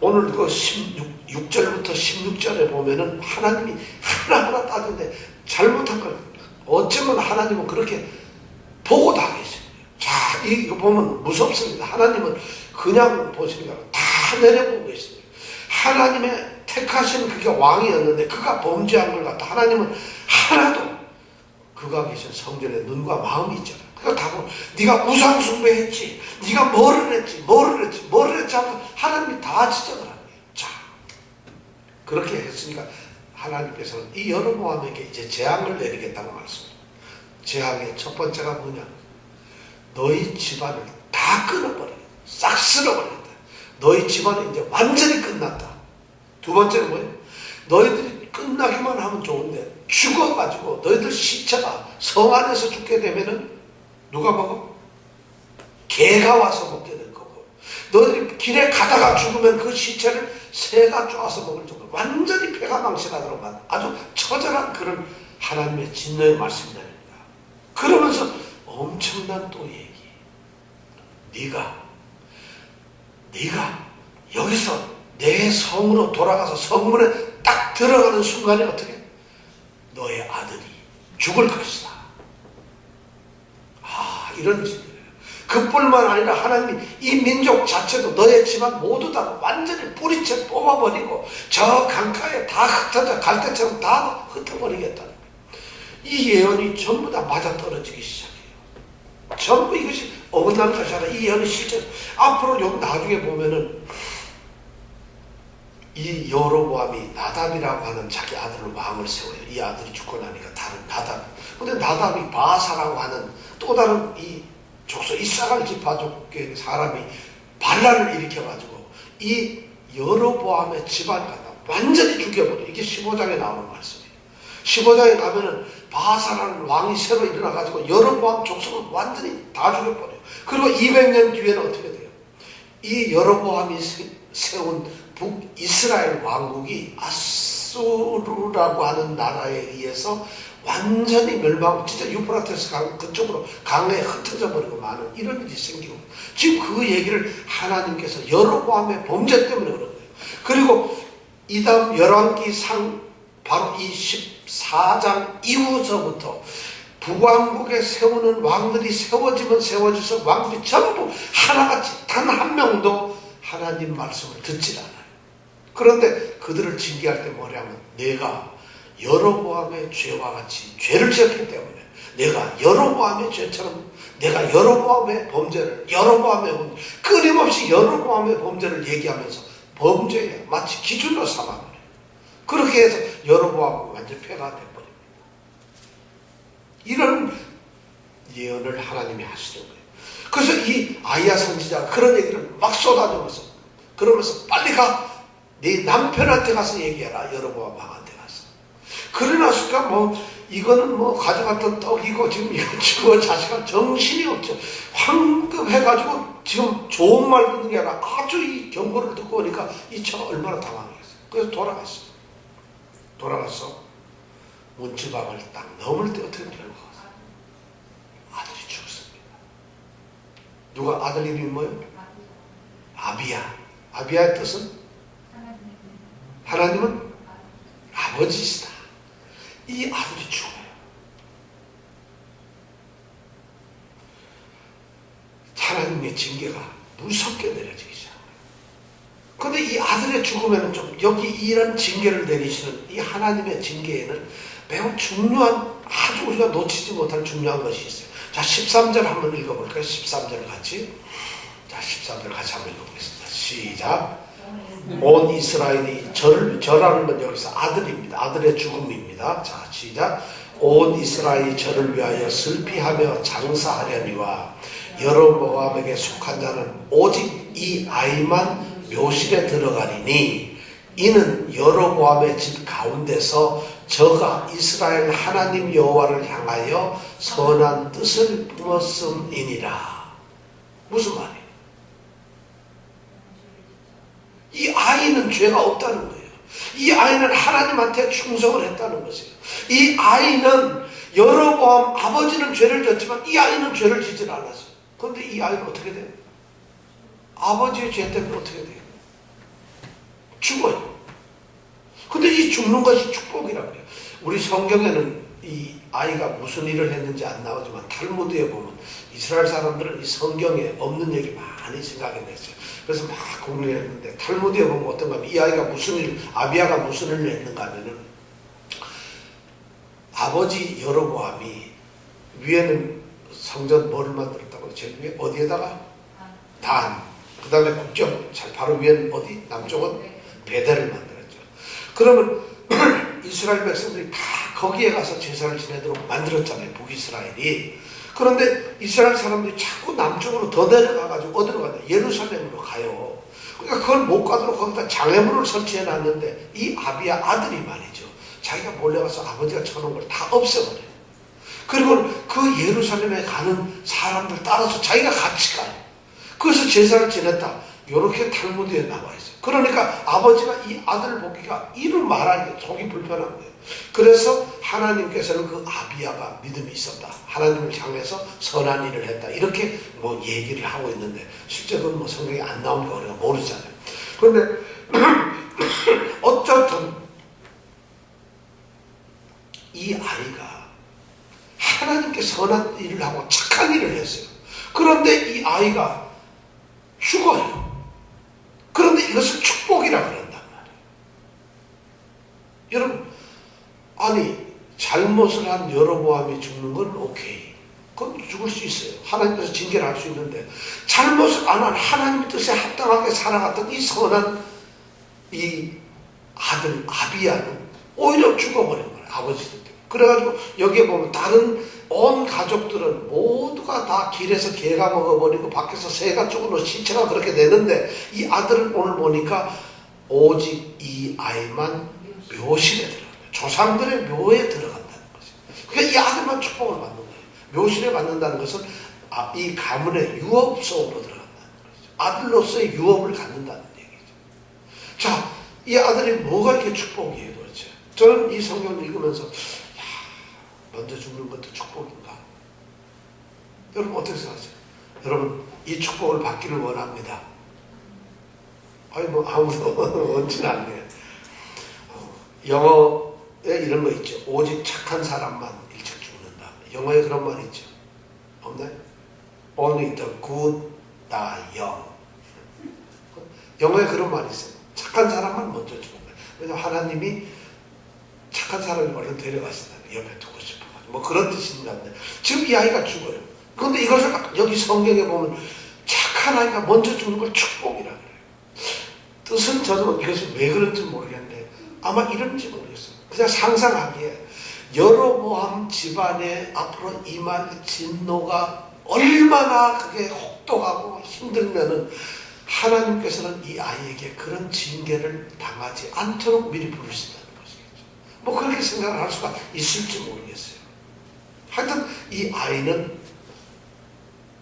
오늘 그 6절부터 16절에 보면은 하나님이 하나하나 따지는데 잘못한 걸 어쩌면 하나님은 그렇게 보고 다 계세요. 자, 이거 보면 무섭습니다. 하나님은 그냥 보시니까 다 내려보고 계십니다. 하나님의 택하신 그게 왕이었는데 그가 범죄한 걸 갖다 하나님은 하나도 그가 계신 성전에 눈과 마음이 있잖아요. 그거 다 보면 네가 우상 숭배했지, 네가 뭐를 했지 하면서 하나님이 다 지적을 합니다. 자, 그렇게 했으니까 하나님께서는 이 여로보암에게 이제 재앙을 내리겠다고 말씀합니다. 재앙의 첫 번째가 뭐냐? 너희 집안을 다 끊어버리겠다. 싹 쓸어버리겠다. 너희 집안이 이제 완전히 끝났다. 두 번째는 뭐예요? 너희들이 끝나기만 하면 좋은데 죽어가지고 너희들 시체가 성 안에서 죽게 되면은 누가 먹어? 개가 와서 먹게 될 거고, 너희들이 길에 가다가 죽으면 그 시체를 새가 쪼아서 먹을 정도로 완전히 폐가 망신하도록 만 아주 처절한 그런 하나님의 진노의 말씀이 됩니다. 그러면서 엄청난 또 얘기. 네가 여기서 내 성으로 돌아가서 성문에 딱 들어가는 순간에 어떻게? 너의 아들이 죽을 것이다. 이런 짓이에요. 그뿐만 아니라 하나님이 이 민족 자체도 너의 집안 모두 다 완전히 뿌리채 뽑아버리고 저 강가에 다 흩어져 갈대처럼 다 흩어버리겠다는 거예요. 이 예언이 전부 다 맞아떨어지기 시작해요. 전부 이것이 어긋나는 것이 아니라 이 예언이 실제 앞으로 요 나중에 보면은 이 여로보암이 나답이라고 하는 자기 아들을 왕을 세워요. 이 아들이 죽고 나니까 다른 나답. 근데 나답이 바사라고 하는 또 다른 이 족속 이사갈 지파족의 사람이 반란을 일으켜가지고 이 여로보암의 집안 갖다 완전히 죽여버려요. 이게 15장에 나오는 말씀이에요. 15장에 가면은 바사라는 왕이 새로 일어나가지고 여로보암 족속을 완전히 다 죽여버려요. 그리고 200년 뒤에는 어떻게 돼요? 이 여로보암이 세운 북이스라엘 왕국이 아수르라고 하는 나라에 의해서 완전히 멸망, 진짜 유프라테스 강 그쪽으로 강에 흩어져 버리고 많은 이런 일이 생기고, 지금 그 얘기를 하나님께서 여로보암의 범죄 때문에 그런 거예요. 그리고 이 다음 열왕기상 바로 이 14장 이후서부터 북왕국에 세우는 왕들이 세워지면 세워져서 왕들이 전부 하나같이 단 한 명도 하나님 말씀을 듣질 않아요. 그런데 그들을 징계할 때 뭐냐면 내가 여로보암의 죄와 같이 죄를 지었기 때문에 내가 여로보암의 죄처럼 내가 여로보암의 범죄를 끊임없이 여로보암의 범죄를 얘기하면서 범죄에 마치 기준으로 삼아버려요. 그렇게 해서 여로보암은 완전 폐가 돼버립니다. 이런 예언을 하나님이 하시는 거예요. 그래서 이 아이야 선지자가 그런 얘기를 막 쏟아내면서 그러면서 빨리 가! 네 남편한테 가서 얘기해라. 여로보암 왕한테 가서. 그러나니까 이거는 가져갔던 떡이고 지금 이거 죽어 자식은 정신이 없죠. 황급해가지고 지금 좋은 말 듣는 게 아니라 아주 이 경고를 듣고 오니까 이 처가 얼마나 당황했어요. 그래서 돌아갔어요. 돌아가서 문지방을 딱 넘을 때 어떻게 되는 거예요? 아들이 죽었습니다. 누가 아들 이름이 뭐예요? 아비야. 아비야의 뜻은? 하나님은 아버지시다. 이 아들이 죽어요. 하나님의 징계가 무섭게 내려지기 시작해요. 그런데 이 아들의 죽음에는 좀 여기 이런 징계를 내리시는 이 하나님의 징계에는 매우 중요한 아주 우리가 놓치지 못할 중요한 것이 있어요. 자, 13절 한번 읽어볼까요? 13절 같이. 자, 13절 같이 한번 읽어보겠습니다. 시작. 온 이스라엘이 저라는 건 여기서 아들입니다. 아들의 죽음입니다. 자, 시작. 온 이스라엘이 저를 위하여 슬피하며 장사하려니와 여로보암에게 속한 자는 오직 이 아이만 묘실에 들어가리니 이는 여로보암의 집 가운데서 저가 이스라엘 하나님 여호와를 향하여 선한 뜻을 품었음이니라. 무슨 말이에요? 이 아이는 죄가 없다는 거예요. 이 아이는 하나님한테 충성을 했다는 것이에요. 이 아이는 여로보암 아버지는 죄를 졌지만 이 아이는 죄를 지질 않았어요. 그런데 이 아이는 어떻게 돼요? 아버지의 죄 때문에 어떻게 돼요? 죽어요. 근데 이 죽는 것이 축복이라고 해요. 우리 성경에는 이 아이가 무슨 일을 했는지 안 나오지만 탈무드에 보면 이스라엘 사람들은 이 성경에 없는 얘기 많이 생각해냈어요. 그래서 막 공부했는데 탈무드에 보면 어떤가 하면 이 아이가 아비야가 무슨 일을 했는가 하면은 아버지 여로보암이 위에는 성전 뭐를 만들었다고 제일 위에 어디에다가? 단. 그 다음에 국경 바로 위에는 어디? 남쪽은 베델을 만들었죠. 그러면 이스라엘 백성들이 다 거기에 가서 제사를 지내도록 만들었잖아요. 북이스라엘이. 그런데 이스라엘 사람들이 자꾸 남쪽으로 더 내려가가지고 어디로 가냐? 예루살렘으로 가요. 그러니까 그걸 못 가도록 거기다 장애물을 설치해 놨는데 이 아비야 아들이 말이죠. 자기가 몰래 가서 아버지가 쳐놓은 걸 다 없애버려요. 그리고 그 예루살렘에 가는 사람들 따라서 자기가 같이 가요. 그래서 제사를 지냈다. 이렇게 탈무드에 나와 있어요. 그러니까 아버지가 이 아들을 보기가 이를 말하기 속이 불편한 거예요. 그래서 하나님께서는 그 아비야가 믿음이 있었다. 하나님을 향해서 선한 일을 했다. 이렇게 얘기를 하고 있는데 실제 그건 성경에 안 나오니까 우리가 모르잖아요. 그런데 어쨌든 이 아이가 하나님께 선한 일을 하고 착한 일을 했어요. 그런데 이 아이가 죽어요. 그런데 이것을 축복이라고 그런단 말이에요. 여러분, 아니 잘못을 한 여로보암이 죽는 건 오케이. 그건 죽을 수 있어요. 하나님께서 징계를 할 수 있는데 잘못을 안 한 하나님 뜻에 합당하게 살아갔던 이 선한 이 아들 아비야는 오히려 죽어버린 거예요. 아버지들 때문에. 그래가지고 여기에 보면 다른 온 가족들은 모두가 다 길에서 개가 먹어버리고 밖에서 새가 죽어서 시체가 그렇게 되는데 이 아들은 오늘 보니까 오직 이 아이만 묘실에 들어간다. 조상들의 묘에 들어간다는 것이에요. 그러니까 이 아들만 축복을 받는 거예요. 묘실에 받는다는 것은 이 가문의 유업 속으로 들어간다는 거죠. 아들로서의 유업을 갖는다는 얘기죠. 자, 이 아들이 뭐가 이렇게 축복이에요 도대체? 저는 이 성경을 읽으면서 먼저 죽는 것도 축복인가? 여러분 어떻게 생각하세요? 여러분 이 축복을 받기를 원합니다. 아니 아무도 원치는 않네요. 영어에 이런 거 있죠. 오직 착한 사람만 일찍 죽는다. 영어에 그런 말 있죠. 없나요? Only the good die young. 영어에 그런 말이 있어요. 착한 사람만 먼저 죽는다. 왜냐하면 하나님이 착한 사람이 얼른 데려가신다. 옆에 두고 싶어. 뭐 그런 뜻인 것 같네. 지금 이 아이가 죽어요. 그런데 이것을 여기 성경에 보면 착한 아이가 먼저 죽는 걸 축복이라 그래요. 뜻은 저도 이것이 왜 그런지 모르겠는데 아마 이런지 모르겠어요. 그냥 상상하기에 여로보암 집안에 앞으로 임할 진노가 얼마나 그게 혹독하고 힘들면은 하나님께서는 이 아이에게 그런 징계를 당하지 않도록 미리 부르신다는 것이겠죠. 뭐 그렇게 생각을 할 수가 있을지 모르겠어요. 하여튼 이 아이는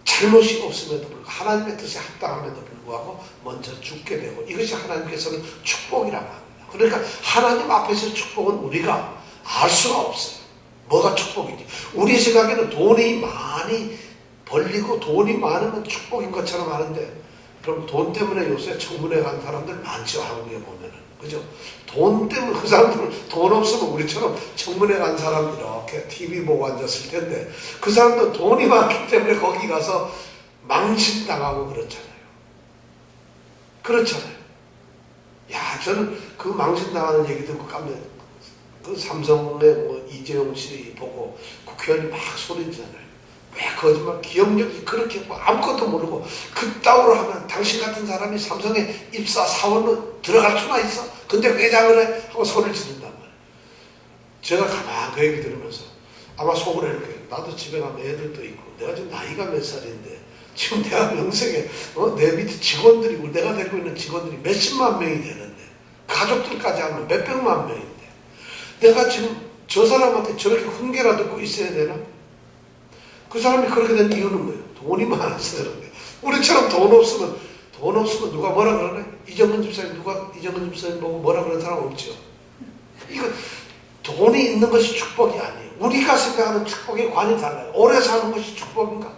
잘못이 없음에도 불구하고 하나님의 뜻에 합당함에도 불구하고 먼저 죽게 되고 이것이 하나님께서는 축복이라고 합니다. 그러니까 하나님 앞에서 축복은 우리가 알 수가 없어요. 뭐가 축복이지? 우리 생각에는 돈이 많이 벌리고 돈이 많으면 축복인 것처럼 하는데 그럼 돈 때문에 요새 청문회 간 사람들 많죠. 한국에 보면은. 그죠? 돈 때문에 그 사람들은 돈 없으면 우리처럼 청문회 간 사람 이렇게 TV 보고 앉았을 텐데 그 사람도 돈이 많기 때문에 거기 가서 망신당하고 그렇잖아요. 그렇잖아요. 야, 저는 그 망신당하는 얘기 듣고 깜짝 그 삼성의 뭐 이재용 씨 보고 국회의원이 막 소리지잖아요. 왜 거짓말, 기억력이 그렇게 뭐 아무것도 모르고 그따위로 하면 당신 같은 사람이 삼성에 입사 사원으로 들어갈 수가 있어? 근데 회장을 해? 하고 소리를 지른단 말이에요. 제가 가만히 그 얘기 들으면서 아마 속으로 이렇게 나도 집에 가면 애들도 있고 내가 지금 나이가 몇 살인데 지금 내가 명색에 내 밑에 직원들이 내가 데리고 있는 직원들이 몇십만 명이 되는데 가족들까지 하면 몇백만 명인데 내가 지금 저 사람한테 저렇게 훈계라 듣고 있어야 되나? 그 사람이 그렇게 된 이유는 뭐예요? 돈이 많아서 그런 거예요. 우리처럼 돈 없으면 누가 뭐라 그러네? 이정근 집사님 보고 뭐라 그러는 사람 없죠? 이거 돈이 있는 것이 축복이 아니에요. 우리가 생각하는 축복의 관이 달라요. 오래 사는 것이 축복인가?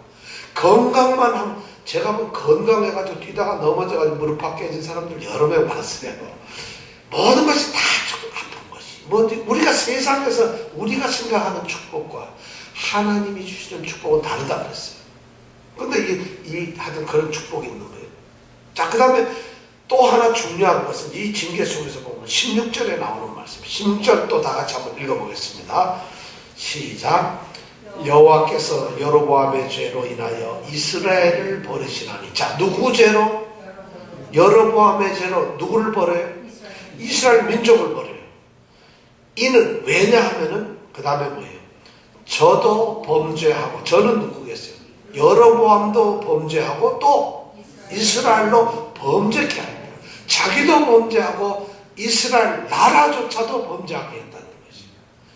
건강만 하면 제가 보면 건강해가지고 뛰다가 넘어져가지고 무릎 깨진 사람들 여러 명 봤어요. 모든 것이 다 아픈 것이 뭔지 우리가 세상에서 우리가 생각하는 축복과 하나님이 주시는 축복은 다르다 그랬어요. 근데 하여튼 그런 축복이 있는 거예요. 자, 그 다음에 또 하나 중요한 것은 이 징계 속에서 보면 16절에 나오는 말씀. 16절 또 다 같이 한번 읽어보겠습니다. 시작. 여호와께서 여로보암의 죄로 인하여 이스라엘을 버리시나니. 자, 누구 죄로? 여로보암의 죄로 누구를 버려요? 이스라엘 민족을 버려요. 이는 왜냐하면은 그 다음에 뭐예요? 저도 범죄하고, 저는 누구겠어요? 여로보암도 범죄하고 또 이스라엘로 범죄케 합니다. 자기도 범죄하고 이스라엘 나라조차도 범죄하게 했다는 것이.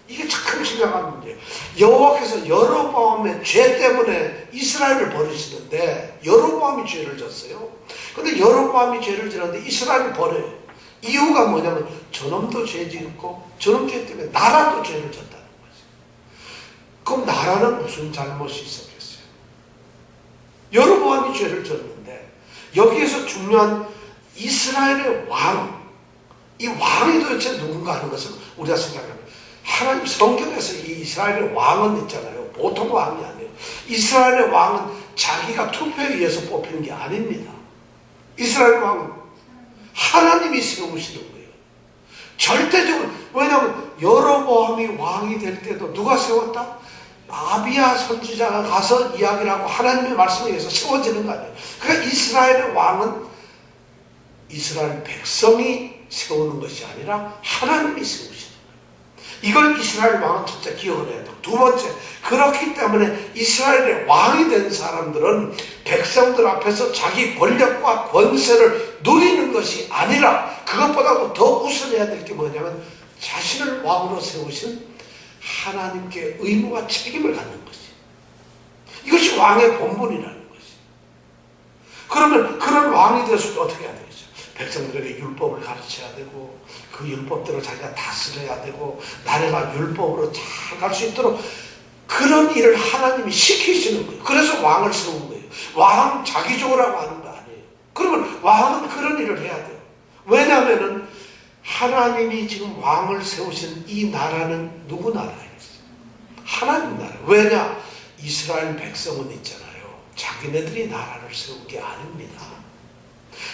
이게 참 심각한 문제예요. 여호와께서 여로보암의 죄 때문에 이스라엘을 버리시는데 여로보암이 죄를 졌어요. 근데 여로보암이 죄를 지었는데 이스라엘을 버려요. 이유가 뭐냐면 저놈도 죄 짓고 저놈 죄 때문에 나라도 죄를 졌다는 거지. 그럼 나라는 무슨 잘못이 있었겠어요? 여로보암이 죄를 졌는데 여기에서 중요한 이스라엘의 왕, 이 왕이 도대체 누군가 하는 것은 우리가 생각하면 하나님 성경에서 이 이스라엘의 왕은 있잖아요. 보통 왕이 아니에요. 이스라엘의 왕은 자기가 투표에 의해서 뽑히는 게 아닙니다. 이스라엘 왕은 하나님이 세우시는 거예요. 절대적으로. 왜냐하면 여로보암이 왕이 될 때도 누가 세웠다? 아비야 선지자가 가서 이야기를 하고 하나님의 말씀에 의해서 세워지는 거 아니에요. 그러니까 이스라엘의 왕은 이스라엘 백성이 세우는 것이 아니라 하나님이 세우시는 거예요. 이걸 이스라엘 왕은 첫째 기억을 해야 돼요. 두 번째, 그렇기 때문에 이스라엘의 왕이 된 사람들은 백성들 앞에서 자기 권력과 권세를 누리는 것이 아니라 그것보다도 더 우선해야 될 게 뭐냐면 자신을 왕으로 세우신 하나님께 의무와 책임을 갖는 것이. 이것이 왕의 본분이라는 것이. 그러면 그런 왕이 되었을 때 어떻게 해야 되겠죠? 백성들에게 율법을 가르쳐야 되고 그 율법대로 자기가 다스려야 되고 나라가 율법으로 잘 갈 수 있도록 그런 일을 하나님이 시키시는 거예요. 그래서 왕을 세운 거예요. 왕 자기적으로 하는 거 아니에요. 그러면 왕은 그런 일을 해야 돼요. 왜냐하면은 하나님이 지금 왕을 세우신 이 나라는 누구 나라였어요? 하나님 나라. 왜냐? 이스라엘 백성은 있잖아요. 자기네들이 나라를 세운 게 아닙니다.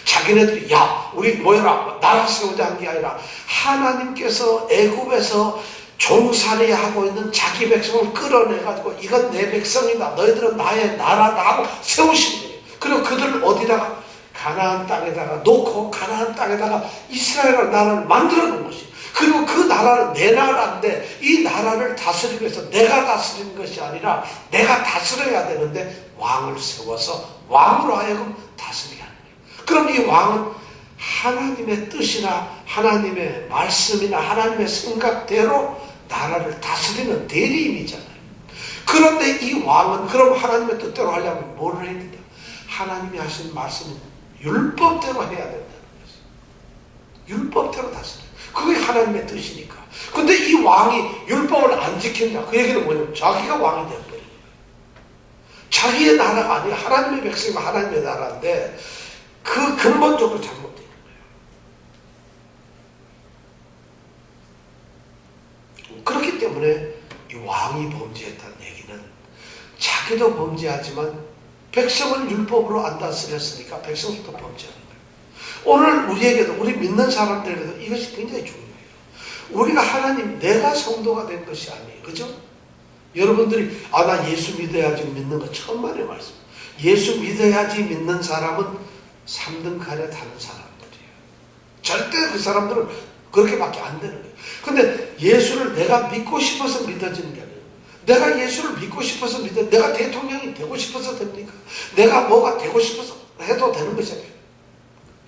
자기네들이 야 우리 모여라 나라 세우자 한 게 아니라 하나님께서 애굽에서 종살이 하고 있는 자기 백성을 끌어내가지고 이건 내 백성이다 너희들은 나의 나라다 하고 세우신 거예요. 그리고 그들을 어디다가 가나안 땅에다가 놓고 가나안 땅에다가 이스라엘의 나라를 만들어 놓은 것이. 그리고 그 나라는 내 나라인데 이 나라를 다스리기 위해서 내가 다스리는 것이 아니라 내가 다스려야 되는데 왕을 세워서 왕으로 하여금 다스리게 하는 거예요. 그럼 이 왕은 하나님의 뜻이나 하나님의 말씀이나 하나님의 생각대로 나라를 다스리는 대리인이잖아요. 그런데 이 왕은 그럼 하나님의 뜻대로 하려면 뭘 해야 된다? 하나님이 하신 말씀은 율법대로 해야 된다는 거죠. 율법대로 다스려. 그게 하나님의 뜻이니까. 근데 이 왕이 율법을 안 지킨다. 그 얘기는 뭐냐면 자기가 왕이 되어버린 거예요. 자기의 나라가 아니라 하나님의 백성과 하나님의 나라인데 그 근본적으로 잘못된 거예요. 그렇기 때문에 이 왕이 범죄했다는 얘기는 자기도 범죄하지만 백성을 율법으로 안 다스렸으니까 백성들도 범죄하는 거예요. 오늘 우리에게도 우리 믿는 사람들에게도 이것이 굉장히 중요해요. 우리가 하나님 내가 성도가 된 것이 아니에요. 그죠? 여러분들이 나 예수 믿어야지 믿는 거 천만의 말씀. 예수 믿어야지 믿는 사람은 3등 칸에 타는 사람들이에요. 절대 그 사람들은 그렇게밖에 안 되는 거예요. 근데 예수를 내가 믿고 싶어서 믿어지는 게 아니에요. 내가 예수를 믿고 싶어서 내가 대통령이 되고 싶어서 됩니까? 내가 뭐가 되고 싶어서 해도 되는 것이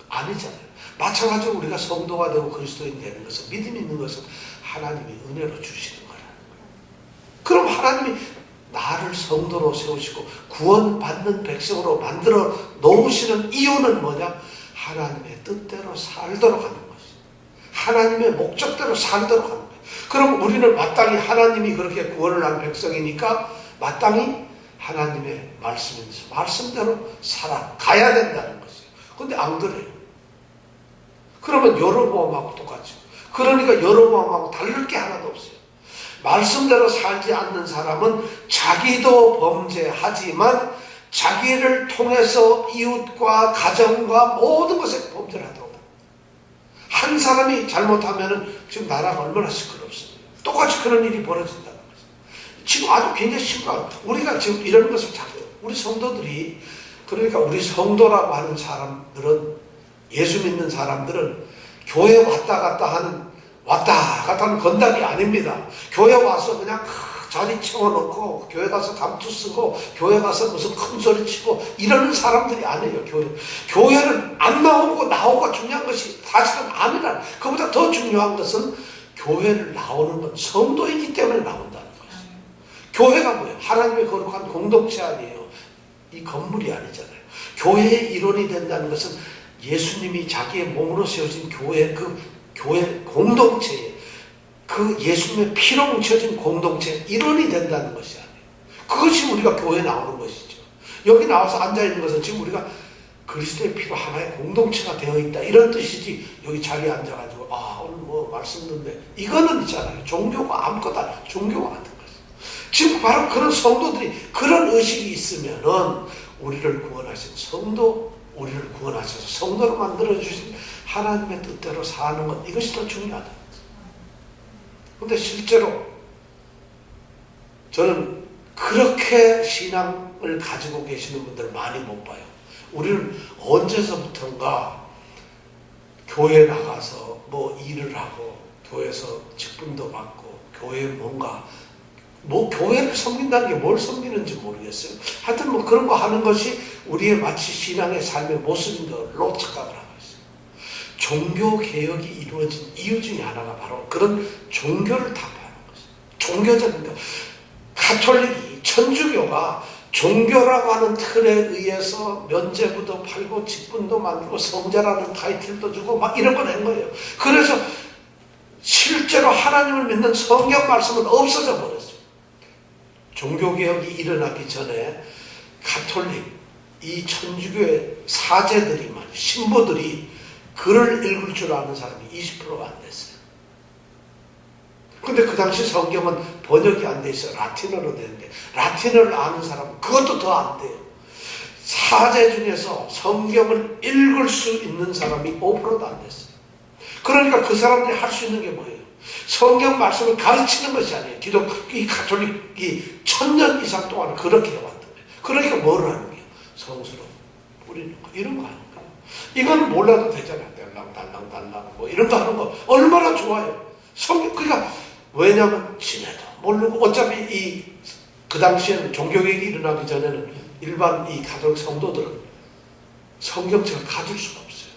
아니잖아요. 마찬가지로 우리가 성도가 되고 그리스도인 되는 것은 믿음이 있는 것은 하나님이 은혜로 주시는 거라는 거예요. 그럼 하나님이 나를 성도로 세우시고 구원받는 백성으로 만들어 놓으시는 이유는 뭐냐? 하나님의 뜻대로 살도록 하는 것이에요. 하나님의 목적대로 살도록 하는 거예요. 그럼 우리는 마땅히 하나님이 그렇게 구원을 한 백성이니까 마땅히 하나님의 말씀대로 살아가야 된다는 것이에요. 근데 안 그래요. 그러면 여로보암하고 똑같죠. 그러니까 여로보암하고 다를 게 하나도 없어요. 말씀대로 살지 않는 사람은 자기도 범죄하지만 자기를 통해서 이웃과 가정과 모든 것에 범죄를 하도록 합니다. 한 사람이 잘못하면 지금 나라가 얼마나 시끄럽습니까? 똑같이 그런 일이 벌어진다는 거죠. 지금 아주 굉장히 심각해요. 우리가 지금 이런 것을 자꾸 우리 성도들이 그러니까 우리 성도라고 하는 사람들은 예수 믿는 사람들은 교회 왔다 갔다 하는 건달이 아닙니다. 교회 와서 그냥 자리 채워놓고 교회 가서 감투 쓰고 교회 가서 무슨 큰 소리 치고 이러는 사람들이 아니에요. 교회는 안 나오고 중요한 것이 사실은 아니라 그보다 더 중요한 것은 교회를 나오는 건 성도이기 때문에 나온다는 것이에요. 교회가 뭐예요? 하나님의 거룩한 공동체 아니에요. 이 건물이 아니잖아요. 교회의 일원이 된다는 것은 예수님이 자기의 몸으로 세워진 교회 교회 공동체에 그 예수님의 피로 뭉쳐진 공동체 일원이 된다는 것이 아니에요. 그것이 우리가 교회에 나오는 것이죠. 여기 나와서 앉아있는 것은 지금 우리가 그리스도의 피로 하나의 공동체가 되어 있다 이런 뜻이지 여기 자리에 앉아가지고 오늘 뭐 말씀 듣는데 이거는 있잖아요. 종교가 아무것도 아니에요. 종교가 같은 거죠. 지금 바로 그런 성도들이 그런 의식이 있으면은 우리를 구원하신 성도 우리를 구원하셔서 성도로 만들어주신 하나님의 뜻대로 사는 것 이것이 더 중요하다. 근데 실제로 저는 그렇게 신앙을 가지고 계시는 분들을 많이 못 봐요. 우리는 언제서부턴가 교회에 나가서 뭐 일을 하고 교회에서 직분도 받고 교회에 뭔가 교회를 섬긴다는 게 뭘 섬기는지 모르겠어요. 하여튼 뭐 그런 거 하는 것이 우리의 마치 신앙의 삶의 모습인 걸로 착각을 하고 있어요. 종교개혁이 이루어진 이유 중에 하나가 바로 그런 종교를 타파하는 것이에요. 종교적인 거. 가톨릭이 천주교가 종교라고 하는 틀에 의해서 면죄부도 팔고 직분도 만들고 성자라는 타이틀도 주고 막 이런 거 낸 거예요. 그래서 실제로 하나님을 믿는 성경 말씀은 없어져 버렸어요. 종교개혁이 일어나기 전에 가톨릭, 이 천주교의 사제들이 신부들이 글을 읽을 줄 아는 사람이 20%가 안 됐어요. 근데 그 당시 성경은 번역이 안 돼 있어요. 라틴어로 되는데 라틴어를 아는 사람은 그것도 더 안 돼요. 타제 중에서 성경을 읽을 수 있는 사람이 5%도 안 됐어요. 그러니까 그 사람들이 할 수 있는 게 뭐예요? 성경 말씀을 가르치는 것이 아니에요. 이 가톨릭이 1000년 이상 동안 그렇게 해왔던 거예요. 그러니까 뭘 하는 거예요? 성수로 뿌리는 거, 이런 거 하는 거예요. 이건 몰라도 되잖아요. 달랑 뭐 이런 거 하는 거 얼마나 좋아요. 그러니까 왜냐하면 지네도 모르고 어차피 그 당시에는 종교개혁이 일어나기 전에는 일반 이 가톨릭 성도들은 성경책을 가질 수가 없어요.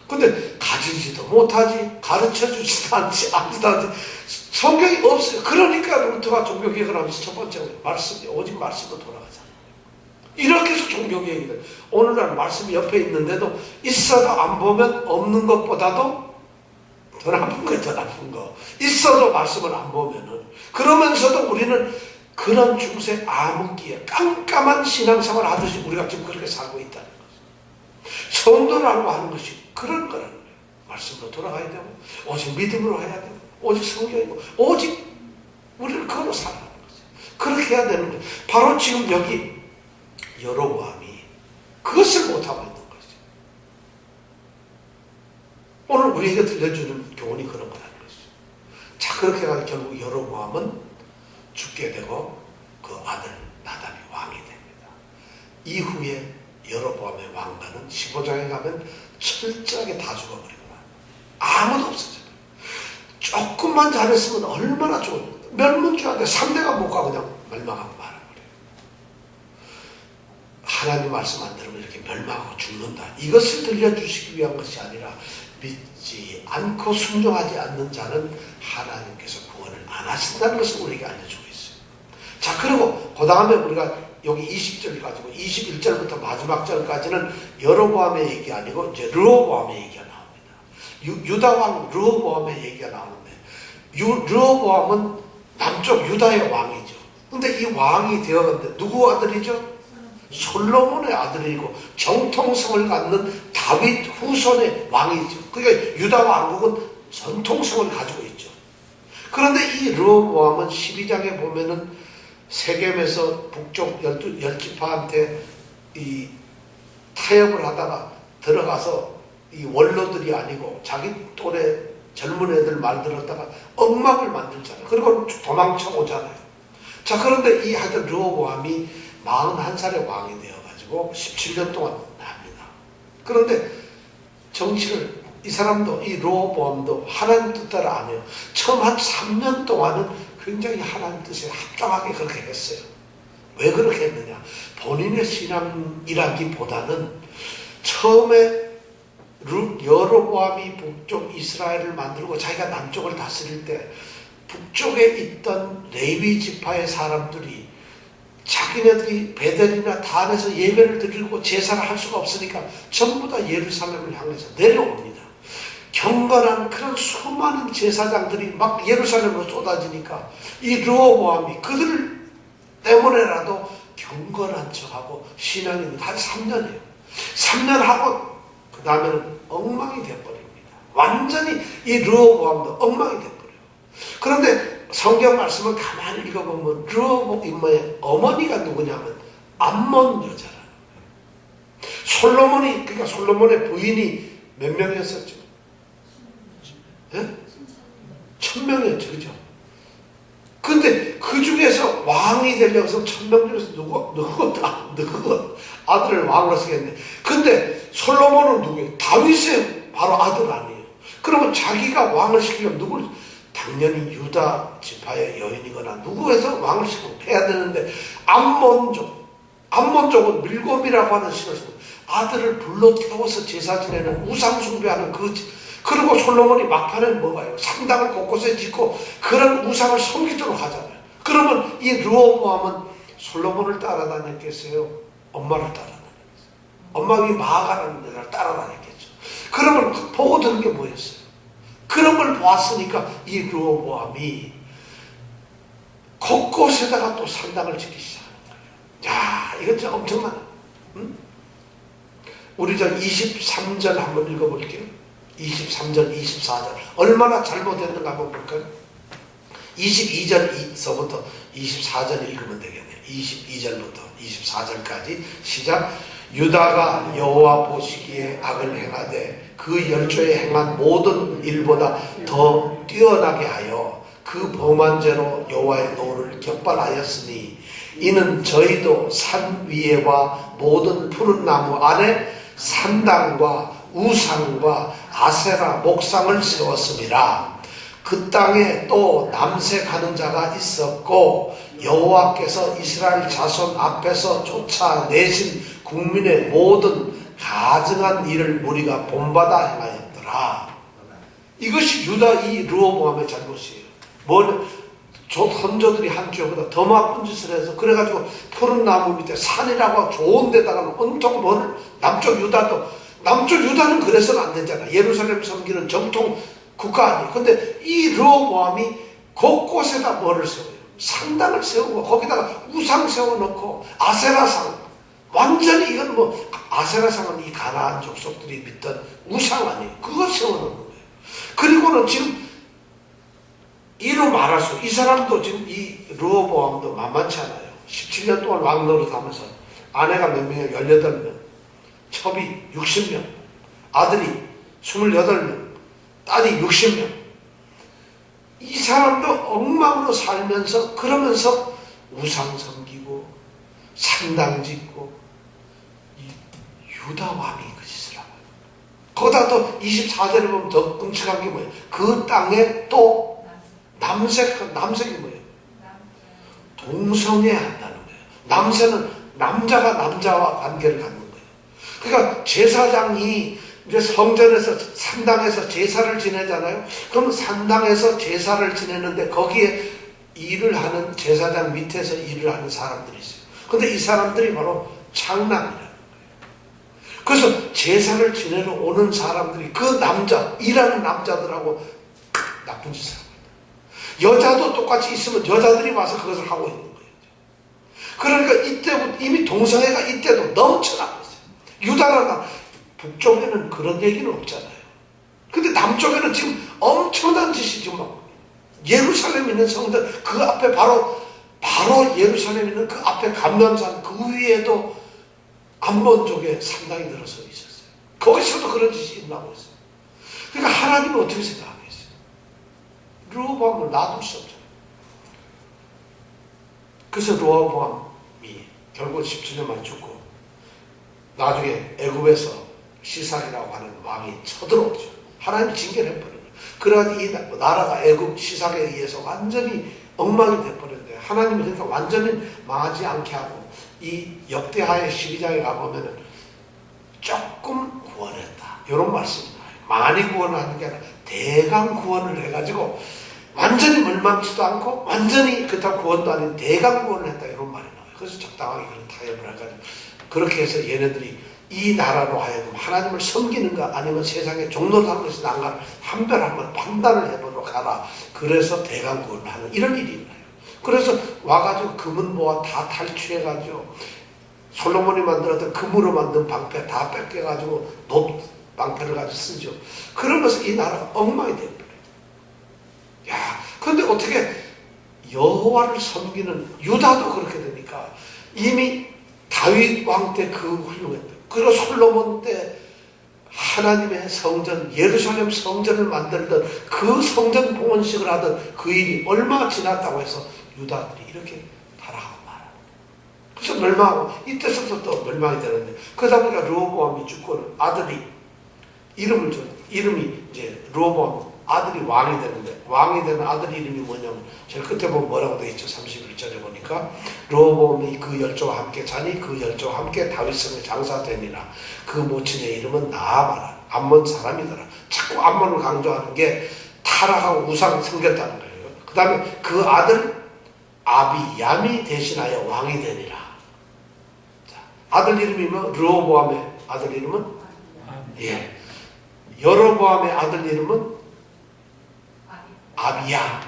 근데 가지지도 못하지, 가르쳐주지도 않지, 성경이 없어요. 그러니까 루터가 종교개혁을 하면서 첫 번째 말씀이 오직 말씀으로 돌아가잖아요. 이렇게 해서 종교개혁이 돼요. 오늘날 말씀이 옆에 있는데도 있어도 안 보면 없는 것보다도 더 나쁜 거, 더 나쁜 거. 있어도 말씀을 안 보면은. 그러면서도 우리는 그런 중세 암흑기에 깜깜한 신앙생활 하듯이 우리가 지금 그렇게 살고 있다는 거죠. 성도라고 하는 것이 그런 거라는 거예요. 말씀으로 돌아가야 되고, 오직 믿음으로 해야 되고, 오직 성경이고, 오직 우리는 그걸로 살아가는 거죠. 그렇게 해야 되는 거예요. 바로 지금 여기 여로보암이 그것을 못하고 있는 거죠. 오늘 우리에게 들려주는 교훈이 그런 거라는 거죠. 자, 그렇게 해서 결국 여로보암은 죽게 되고 그 아들 나답이 왕이 됩니다. 이후에 여로보암의 왕가는 15장에 가면 철저하게 다 죽어버리고 아무도 없어져요. 조금만 잘했으면 얼마나 좋은데 멸문주한테 3대가 못 가고 그냥 멸망하고 말아버려요. 하나님 말씀 안 들으면 이렇게 멸망하고 죽는다. 이것을 들려주시기 위한 것이 아니라 믿지 않고 순종하지 않는 자는 하나님께서 구원을 안 하신다는 것을 우리에게 알려주고 있어요. 자, 그리고 그 다음에 우리가 여기 20절 가지고 21절부터 마지막 절까지는 여로보암의 얘기 아니고 이제 르호보암의 얘기가 나옵니다. 유다왕 르호보암의 얘기가 나오는데 르호보암은 남쪽 유다의 왕이죠. 근데 이 왕이 되었는데 누구 아들이죠? 솔로몬의 아들이고 정통성을 갖는 다윗 후손의 왕이죠. 그러니까 유다 왕국은 전통성을 가지고 있죠. 그런데 이 르호보암은 12장에 보면은 세겜에서 북쪽 10지파한테 이 타협을 하다가 들어가서 이 원로들이 아니고 자기 또래 젊은 애들 말 들었다가 엉망을 만들잖아요. 그리고 도망쳐 오잖아요. 자, 그런데 이 하여튼 르호보암이 41살의 왕이 되어가지고 17년 동안 합니다. 그런데 정치를 이 사람도 이 르호보암도 하나님 뜻대로 안 해요. 처음 한 3년 동안은 굉장히 하나님 뜻에 합당하게 그렇게 했어요. 왜 그렇게 했느냐? 본인의 신앙이라기보다는 처음에 여로보암이 북쪽 이스라엘을 만들고 자기가 남쪽을 다스릴 때 북쪽에 있던 레위 지파의 사람들이 자기네들이 베델이나 단에서 예배를 드리고 제사를 할 수가 없으니까 전부 다 예루살렘을 향해서 내려옵니다. 경건한 그런 수많은 제사장들이 막 예루살렘으로 쏟아지니까 이 르호보암이 그들 때문에라도 경건한 척하고 신앙이 한 3년이에요. 3년 하고 그 다음에는 엉망이 돼버립니다. 완전히 이 르호보암도 엉망이 돼버려요. 그런데 성경 말씀을 가만히 읽어보면 르호보암의 어머니가 누구냐면 암몬 여자라는 거예요. 솔로몬이, 그러니까 솔로몬의 부인이 몇 명이었었죠? 예? 1000명이었죠. 그죠? 근데 그 중에서 왕이 되려고 해서 1000명 중에서 누구 아들을 왕으로 쓰겠네. 근데 솔로몬은 누구예요? 다윗의 바로 아들 아니에요. 그러면 자기가 왕을 시키려면 누구를? 당연히 유다 지파의 여인이거나 누구에서 왕을 시키고 해야 되는데 암몬족은 밀곰이라고 하는 신을 쓰고 아들을 불러 태워서 제사 지내는 우상 숭배하는 그리고 솔로몬이 막판에는 뭐가요? 상당을 곳곳에 짓고 그런 우상을 섬기도록 하잖아요. 그러면 이 르호보암은 솔로몬을 따라다녔겠어요? 엄마를 따라다녔어요. 엄마가 마아가라는 데를 따라다녔겠죠. 그러면 보고 들은 게 뭐였어요? 그런 걸 보았으니까 이 르호보암이 곳곳에다가 또 산당을 짓기 시작하는 거예요. 야, 이건 진짜 엄청나네. 응? 우리 저 23절 한번 읽어볼게요. 23절, 24절 얼마나 잘못했는가 한번 볼까요? 22절서부터 24절 읽으면 되겠네요. 22절부터 24절까지 시작. 유다가 여호와 보시기에 악을 행하되 그 열조에 행한 모든 일보다 더 뛰어나게 하여 그 범한 죄로 여호와의 노를 격발하였으니 이는 저희도 산 위에와 모든 푸른 나무 아래 산당과 우상과 아세라 목상을 세웠음이라. 그 땅에 또 남색하는 자가 있었고 여호와께서 이스라엘 자손 앞에서 쫓아내신 국민의 모든 가증한 일을 무리가 본받아 행하였더라. 이것이 유다 이 르호보암의 잘못이에요. 선조들이 한 죄보다 더 나쁜 짓을 해서 그래가지고 푸른 나무 밑에 산이라고 좋은 데다가 온통 뭐를 남쪽 유다는 그래서는 안 되잖아. 예루살렘 섬기는 정통 국가 아니에요. 근데 이 르호보암이 곳곳에다 뭐를 세워요? 산당을 세우고 거기다가 우상 세워놓고 아세라상, 완전히 이건 뭐 아세라상은 이 가나안 족속들이 믿던 우상 아니에요. 그거 세워놓는 거예요. 그리고는 지금 이로 말할수록 이 사람도 지금 이 르호보암도 만만치 않아요. 17년 동안 왕 노릇하면서 아내가 몇 명이에요? 18명, 첩이 60명, 아들이 28명, 딸이 60명. 이 사람도 엉망으로 살면서 그러면서 우상 섬기고 산당 짓고 이 유다 왕이 그 짓을 하고 거기다 또 24절에 보면 더 끔찍한 게 뭐예요? 그 땅에 또 남색이 뭐예요? 동성애 한다는 거예요. 남색은 남자가 남자와 관계를 갖는 거예요. 그러니까 제사장이 이제 성전에서 산당에서 제사를 지내잖아요. 그럼 산당에서 제사를 지내는데 거기에 일을 하는 제사장 밑에서 일을 하는 사람들이 있어요. 근데 이 사람들이 바로 창남이라는 거예요. 그래서 제사를 지내러 오는 사람들이 그 일하는 남자들하고 나쁜 짓을 하고 있다. 여자도 똑같이 있으면 여자들이 와서 그것을 하고 있는 거예요. 그러니까 이때부터 이미 동성애가 이때도 넘쳐나고 있어요. 유다나 북쪽에는 그런 얘기는 없잖아요. 근데 남쪽에는 지금 엄청난 짓이 지금 막 예루살렘 있는 성전 그 앞에 바로 예루살렘 있는 그 앞에 감람산 그 위에도 안본족에 상당히 늘어서 있었어요. 거기서도 그런 짓이 일어나고 있어요. 그러니까 하나님은 어떻게 생각하겠어요? 르호보암을 놔둘 수 없잖아요. 그래서 르호보암이 결국 17년 만에 죽고 나중에 애굽에서 시삭이라고 하는 왕이 쳐들어오죠. 하나님이 징계를 해버려요. 그러니 이 나라가 애굽 시삭에 의해서 완전히 엉망이 돼버렸는데 하나님이 그러니까 완전히 망하지 않게 하고 이 역대하의 12장에 가보면 조금 구원했다. 이런 말씀이 나와요. 많이 구원을 하는 게 아니라 대강 구원을 해가지고 완전히 멸망치도 않고 완전히 그렇다고 구원도 아닌 대강 구원을 했다. 이런 말이 나와요. 그래서 적당하게 그런 타협을 해가지고 그렇게 해서 얘네들이 이 나라로 하여금 하나님을 섬기는가 아니면 세상에 종노릇하는 것이 나은가를 한번 판단을 해보도록 하라. 그래서 대강 구원을 하는 이런 일이 일어나요. 그래서 와가지고 금은 모아 다 탈취해가지고 솔로몬이 만들었던 금으로 만든 방패 다 뺏겨가지고 놋 방패를 가지고 쓰죠. 그러면서 이 나라가 엉망이 되어버려요. 야, 그런데 어떻게 여호와를 섬기는 유다도 그렇게 되니까 이미 다윗 왕 때 그 훌륭했다. 그리고 솔로몬 때 하나님의 성전, 예루살렘 성전을 만들던 그 성전 봉헌식을 하던 그 일이 얼마나 지났다고 해서 유다들이 이렇게 타락하고 말아요. 그래서 멸망하고 이때서부터 또 멸망이 되는데 그러다 보니까 르호보암이 죽고는 아들이 이름이 이제 르호보암 아들이 왕이 되는데 왕이 되는 아들 이름이 뭐냐면 제일 끝에 보면 뭐라고 되어 있죠. 31절에 보니까 르호보암이 그 열조와 함께 자니 그 열조와 함께 다윗성에 장사되니라. 그 모친의 이름은 나아마라. 암몬 사람이더라. 자꾸 암몬을 강조하는 게 타락하고 우상 생겼다는 거예요. 그 다음에 그 아들 아비얌이 대신하여 왕이 되니라. 자, 아들 이름이 뭐 르호보암의 아들 이름은 예. 여로보암의 아들 이름은 아비야.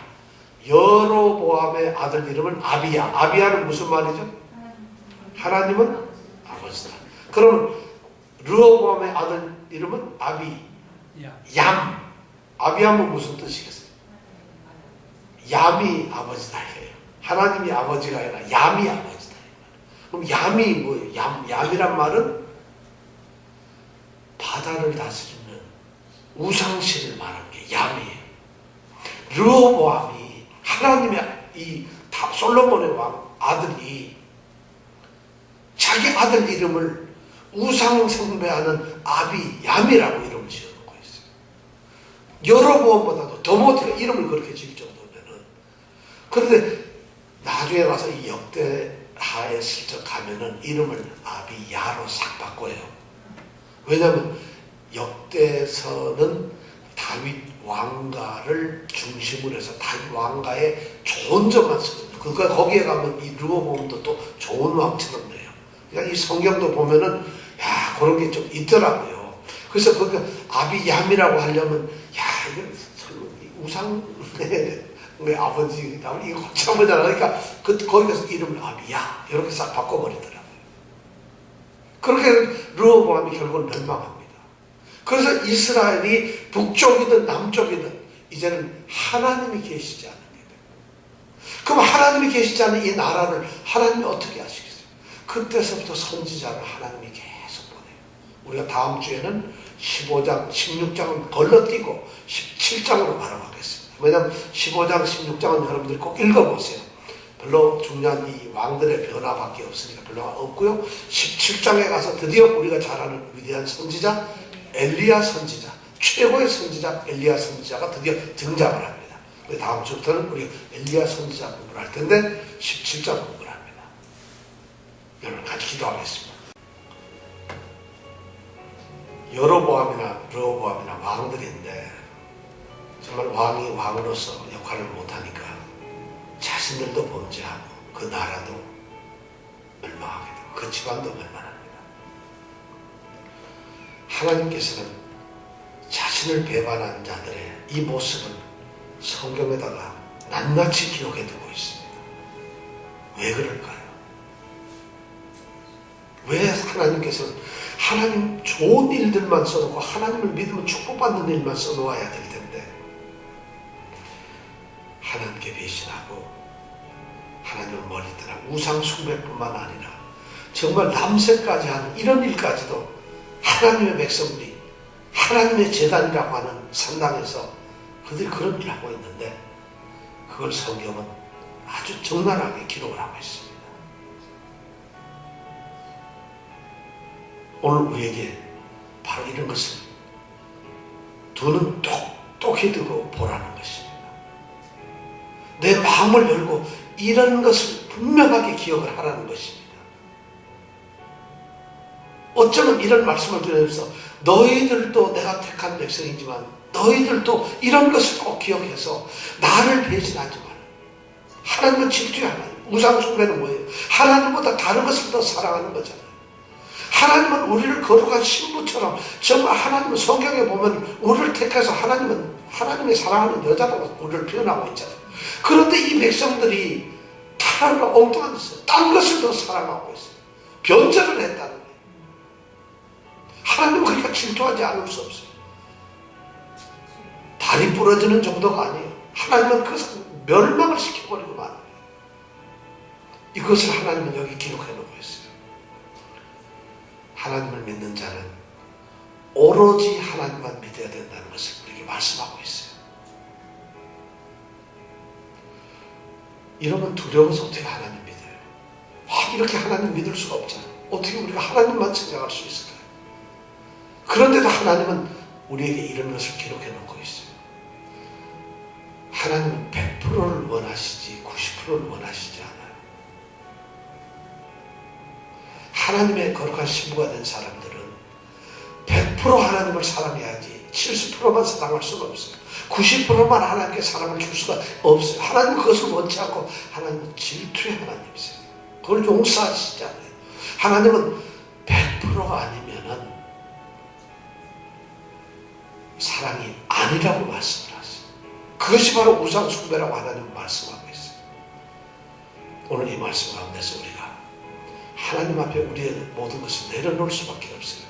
여로보암의 아들 이름은 아비야. 아비야는 무슨 말이죠? 하나님은 아버지다. 그러면 르호보암의 아들 이름은 아비얌. 아비얌은 무슨 뜻이겠어요? 얌이 아버지다 해요. 하나님이 아버지가 아니라 얌이 아버지다. 그럼 얌이 뭐예요? 얌이란 말은 바다를 다스리는 우상신을 말하는 게 얌이에요. 르호보암이 하나님의 이 솔로몬의 왕 아들이 자기 아들 이름을 우상 숭배하는 아비 얌이라고 이름을 지어놓고 있어요. 여로보암보다도 더 못해 이름을 그렇게 지을 정도면은. 그런데 나중에 와서 이 역대하에 슬쩍 가면은 이름을 아비야로 싹 바꿔요. 왜냐하면 역대서는 다윗 왕가를 중심으로 해서 다윗 왕가의 좋은 점만 쓰거든요. 그러니까 거기에 가면 이 르호보암도 또 좋은 왕처럼 돼요. 그러니까 이 성경도 보면은 야 그런 게 좀 있더라고요. 그래서 거기 아비얌이라고 하려면 야 이거 우상의 아버지 이거 고쳐보잖아. 그러니까 거기 가서 이름을 아비야 이렇게 싹 바꿔버리더라고요. 그렇게 르호보암이 결국은 멸망합니다. 그래서 이스라엘이 북쪽이든 남쪽이든 이제는 하나님이 계시지 않는 게 돼요. 그럼 하나님이 계시지 않는 이 나라를 하나님이 어떻게 하시겠어요? 그때서부터 선지자를 하나님이 계속 보내요. 우리가 다음 주에는 15장, 16장은 걸러뛰고 17장으로 바로 가겠습니다. 왜냐하면 15장, 16장은 여러분들이 꼭 읽어보세요. 별로 중요한 이 왕들의 변화밖에 없으니까 별로 없고요. 17장에 가서 드디어 우리가 잘 아는 위대한 선지자 엘리야 선지자, 최고의 선지자 엘리야 선지자가 드디어 등장을 합니다. 다음 주부터는 우리가 엘리야 선지자 공부를 할 텐데 17장 공부를 합니다. 여러분 같이 기도하겠습니다. 여로보암이나 르호보암이나 왕들인데 정말 왕이 왕으로서 역할을 못하니까 자신들도 범죄하고 그 나라도 멸망하게 되고 그 집안도 멸망합니다. 하나님께서는 자신을 배반한 자들의 이 모습을 성경에다가 낱낱이 기록해 두고 있습니다. 왜 그럴까요? 왜 하나님께서는 하나님 좋은 일들만 써놓고 하나님을 믿으면 축복받는 일만 써놓아야 될 텐데 하나님께 배신하고 하나님을 멀리 떠나고 우상 숭배뿐만 아니라 정말 남색까지 하는 이런 일까지도 하나님의 백성들이 하나님의 제단이라고 하는 산당에서 그들이 그런 일을 하고 있는데 그걸 성경은 아주 적나라하게 기록을 하고 있습니다. 오늘 우리에게 바로 이런 것을 두 눈 똑똑히 뜨고 보라는 것입니다. 내 마음을 열고 이런 것을 분명하게 기억을 하라는 것입니다. 어쩌면 이런 말씀을 드리면서 너희들도 내가 택한 백성이지만 너희들도 이런 것을 꼭 기억해서 나를 배신하지 마라. 하나님은 질투의 하나님. 우상 숭배는 뭐예요? 하나님보다 다른 것을 더 사랑하는 거잖아요. 하나님은 우리를 거룩한 신부처럼 정말 하나님은 성경에 보면 우리를 택해서 하나님의 사랑하는 여자라고 우리를 표현하고 있잖아요. 그런데 이 백성들이 다른 엉뚱한 짓을 딴 것을 더 사랑하고 있어요. 변절을 했다는 거예요. 하나님은 그러니까 질투하지 않을 수 없어요. 다리 부러지는 정도가 아니에요. 하나님은 그것을 멸망을 시켜버리고 말아요. 이것을 하나님은 여기 기록해 놓고 있어요. 하나님을 믿는 자는 오로지 하나님만 믿어야 된다는 것을 우리에게 말씀하고 있어요. 이러면 두려워서 어떻게 하나님 믿어요? 이렇게 하나님 믿을 수가 없잖아요. 어떻게 우리가 하나님만 생각할 수 있을까요? 그런데도 하나님은 우리에게 이런 것을 기록해 놓고 있어요. 하나님은 100%를 원하시지 90%를 원하시지 않아요. 하나님의 거룩한 신부가 된 사람들은 100% 하나님을 사랑해야지 70%만 사랑할 수가 없어요. 90%만 하나님께 사랑을 줄 수가 없어요. 하나님은 그것을 원치 않고 하나님은 질투의 하나님이세요. 그걸 용서하시지 않아요. 하나님은 100%가 아니면은 사랑이 아니라고 말씀을 하세요. 그것이 바로 우상 숭배라고 하나님은 말씀하고 있어요. 오늘 이 말씀 가운데서 우리가 하나님 앞에 우리의 모든 것을 내려놓을 수밖에 없어요.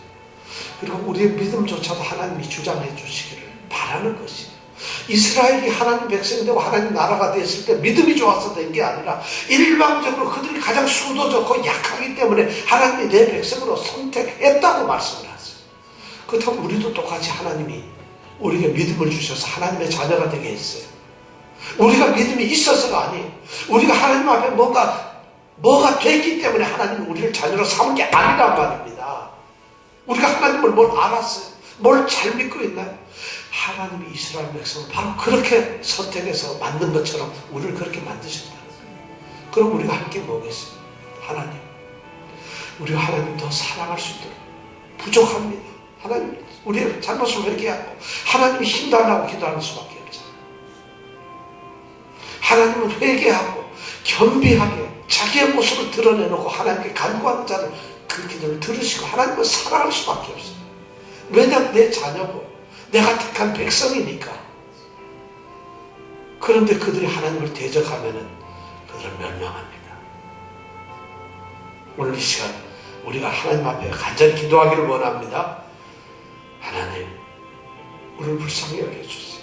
그리고 우리의 믿음조차도 하나님이 주장해 주시기를 바라는 것이에요. 이스라엘이 하나님 백성이 되고 하나님 나라가 됐을 때 믿음이 좋아서 된 게 아니라 일방적으로 그들이 가장 수도 좋고 약하기 때문에 하나님이 내 백성으로 선택했다고 말씀을 하세요. 그렇다면 우리도 똑같이 하나님이 우리에게 믿음을 주셔서 하나님의 자녀가 되게 했어요. 우리가 믿음이 있어서가 아니에요. 우리가 하나님 앞에 뭐가 됐기 때문에 하나님이 우리를 자녀로 삼은 게 아니란 말입니다. 우리가 하나님을 뭘 알았어요? 뭘 잘 믿고 있나요? 하나님이 이스라엘 백성을 바로 그렇게 선택해서 만든 것처럼 우리를 그렇게 만드셨다. 그럼 우리가 할 게 뭐겠어요? 하나님, 우리가 하나님 더 사랑할 수 있도록 부족합니다. 하나님, 우리의 잘못을 회개하고 하나님이 힘달라고 기도하는 수밖에 없잖아요. 하나님은 회개하고 겸비하게 자기의 모습을 드러내놓고 하나님께 간구하는 자를 그 기도를 들으시고 하나님은 사랑할 수밖에 없어요. 왜냐하면 내 자녀고 내가 택한 백성이니까. 그런데 그들이 하나님을 대적하면은 그들은 멸망합니다. 오늘 이 시간 우리가 하나님 앞에 간절히 기도하기를 원합니다. 하나님, 우리를 불쌍히 여겨주세요.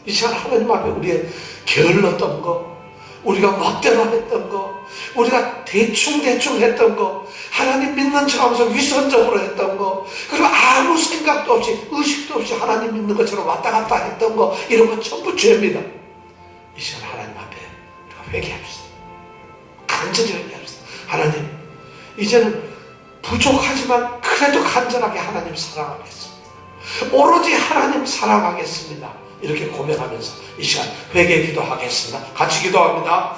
이 시간 하나님 앞에 우리의 게을렀던 거, 우리가 멋대로 했던 거, 우리가 대충 했던 거, 하나님 믿는 척하면서 위선적으로 했던 거, 그리고 아무 생각도 없이 의식도 없이 하나님 믿는 것처럼 왔다 갔다 했던 거, 이런 거 전부 죄입니다. 이 시간 하나님 앞에 우리가 회개합시다. 간절히 회개합시다. 하나님, 이제는 부족하지만 그래도 간절하게 하나님 사랑하겠습니다. 오로지 하나님 사랑하겠습니다. 이렇게 고백하면서 이 시간 회개 기도하겠습니다. 같이 기도합니다.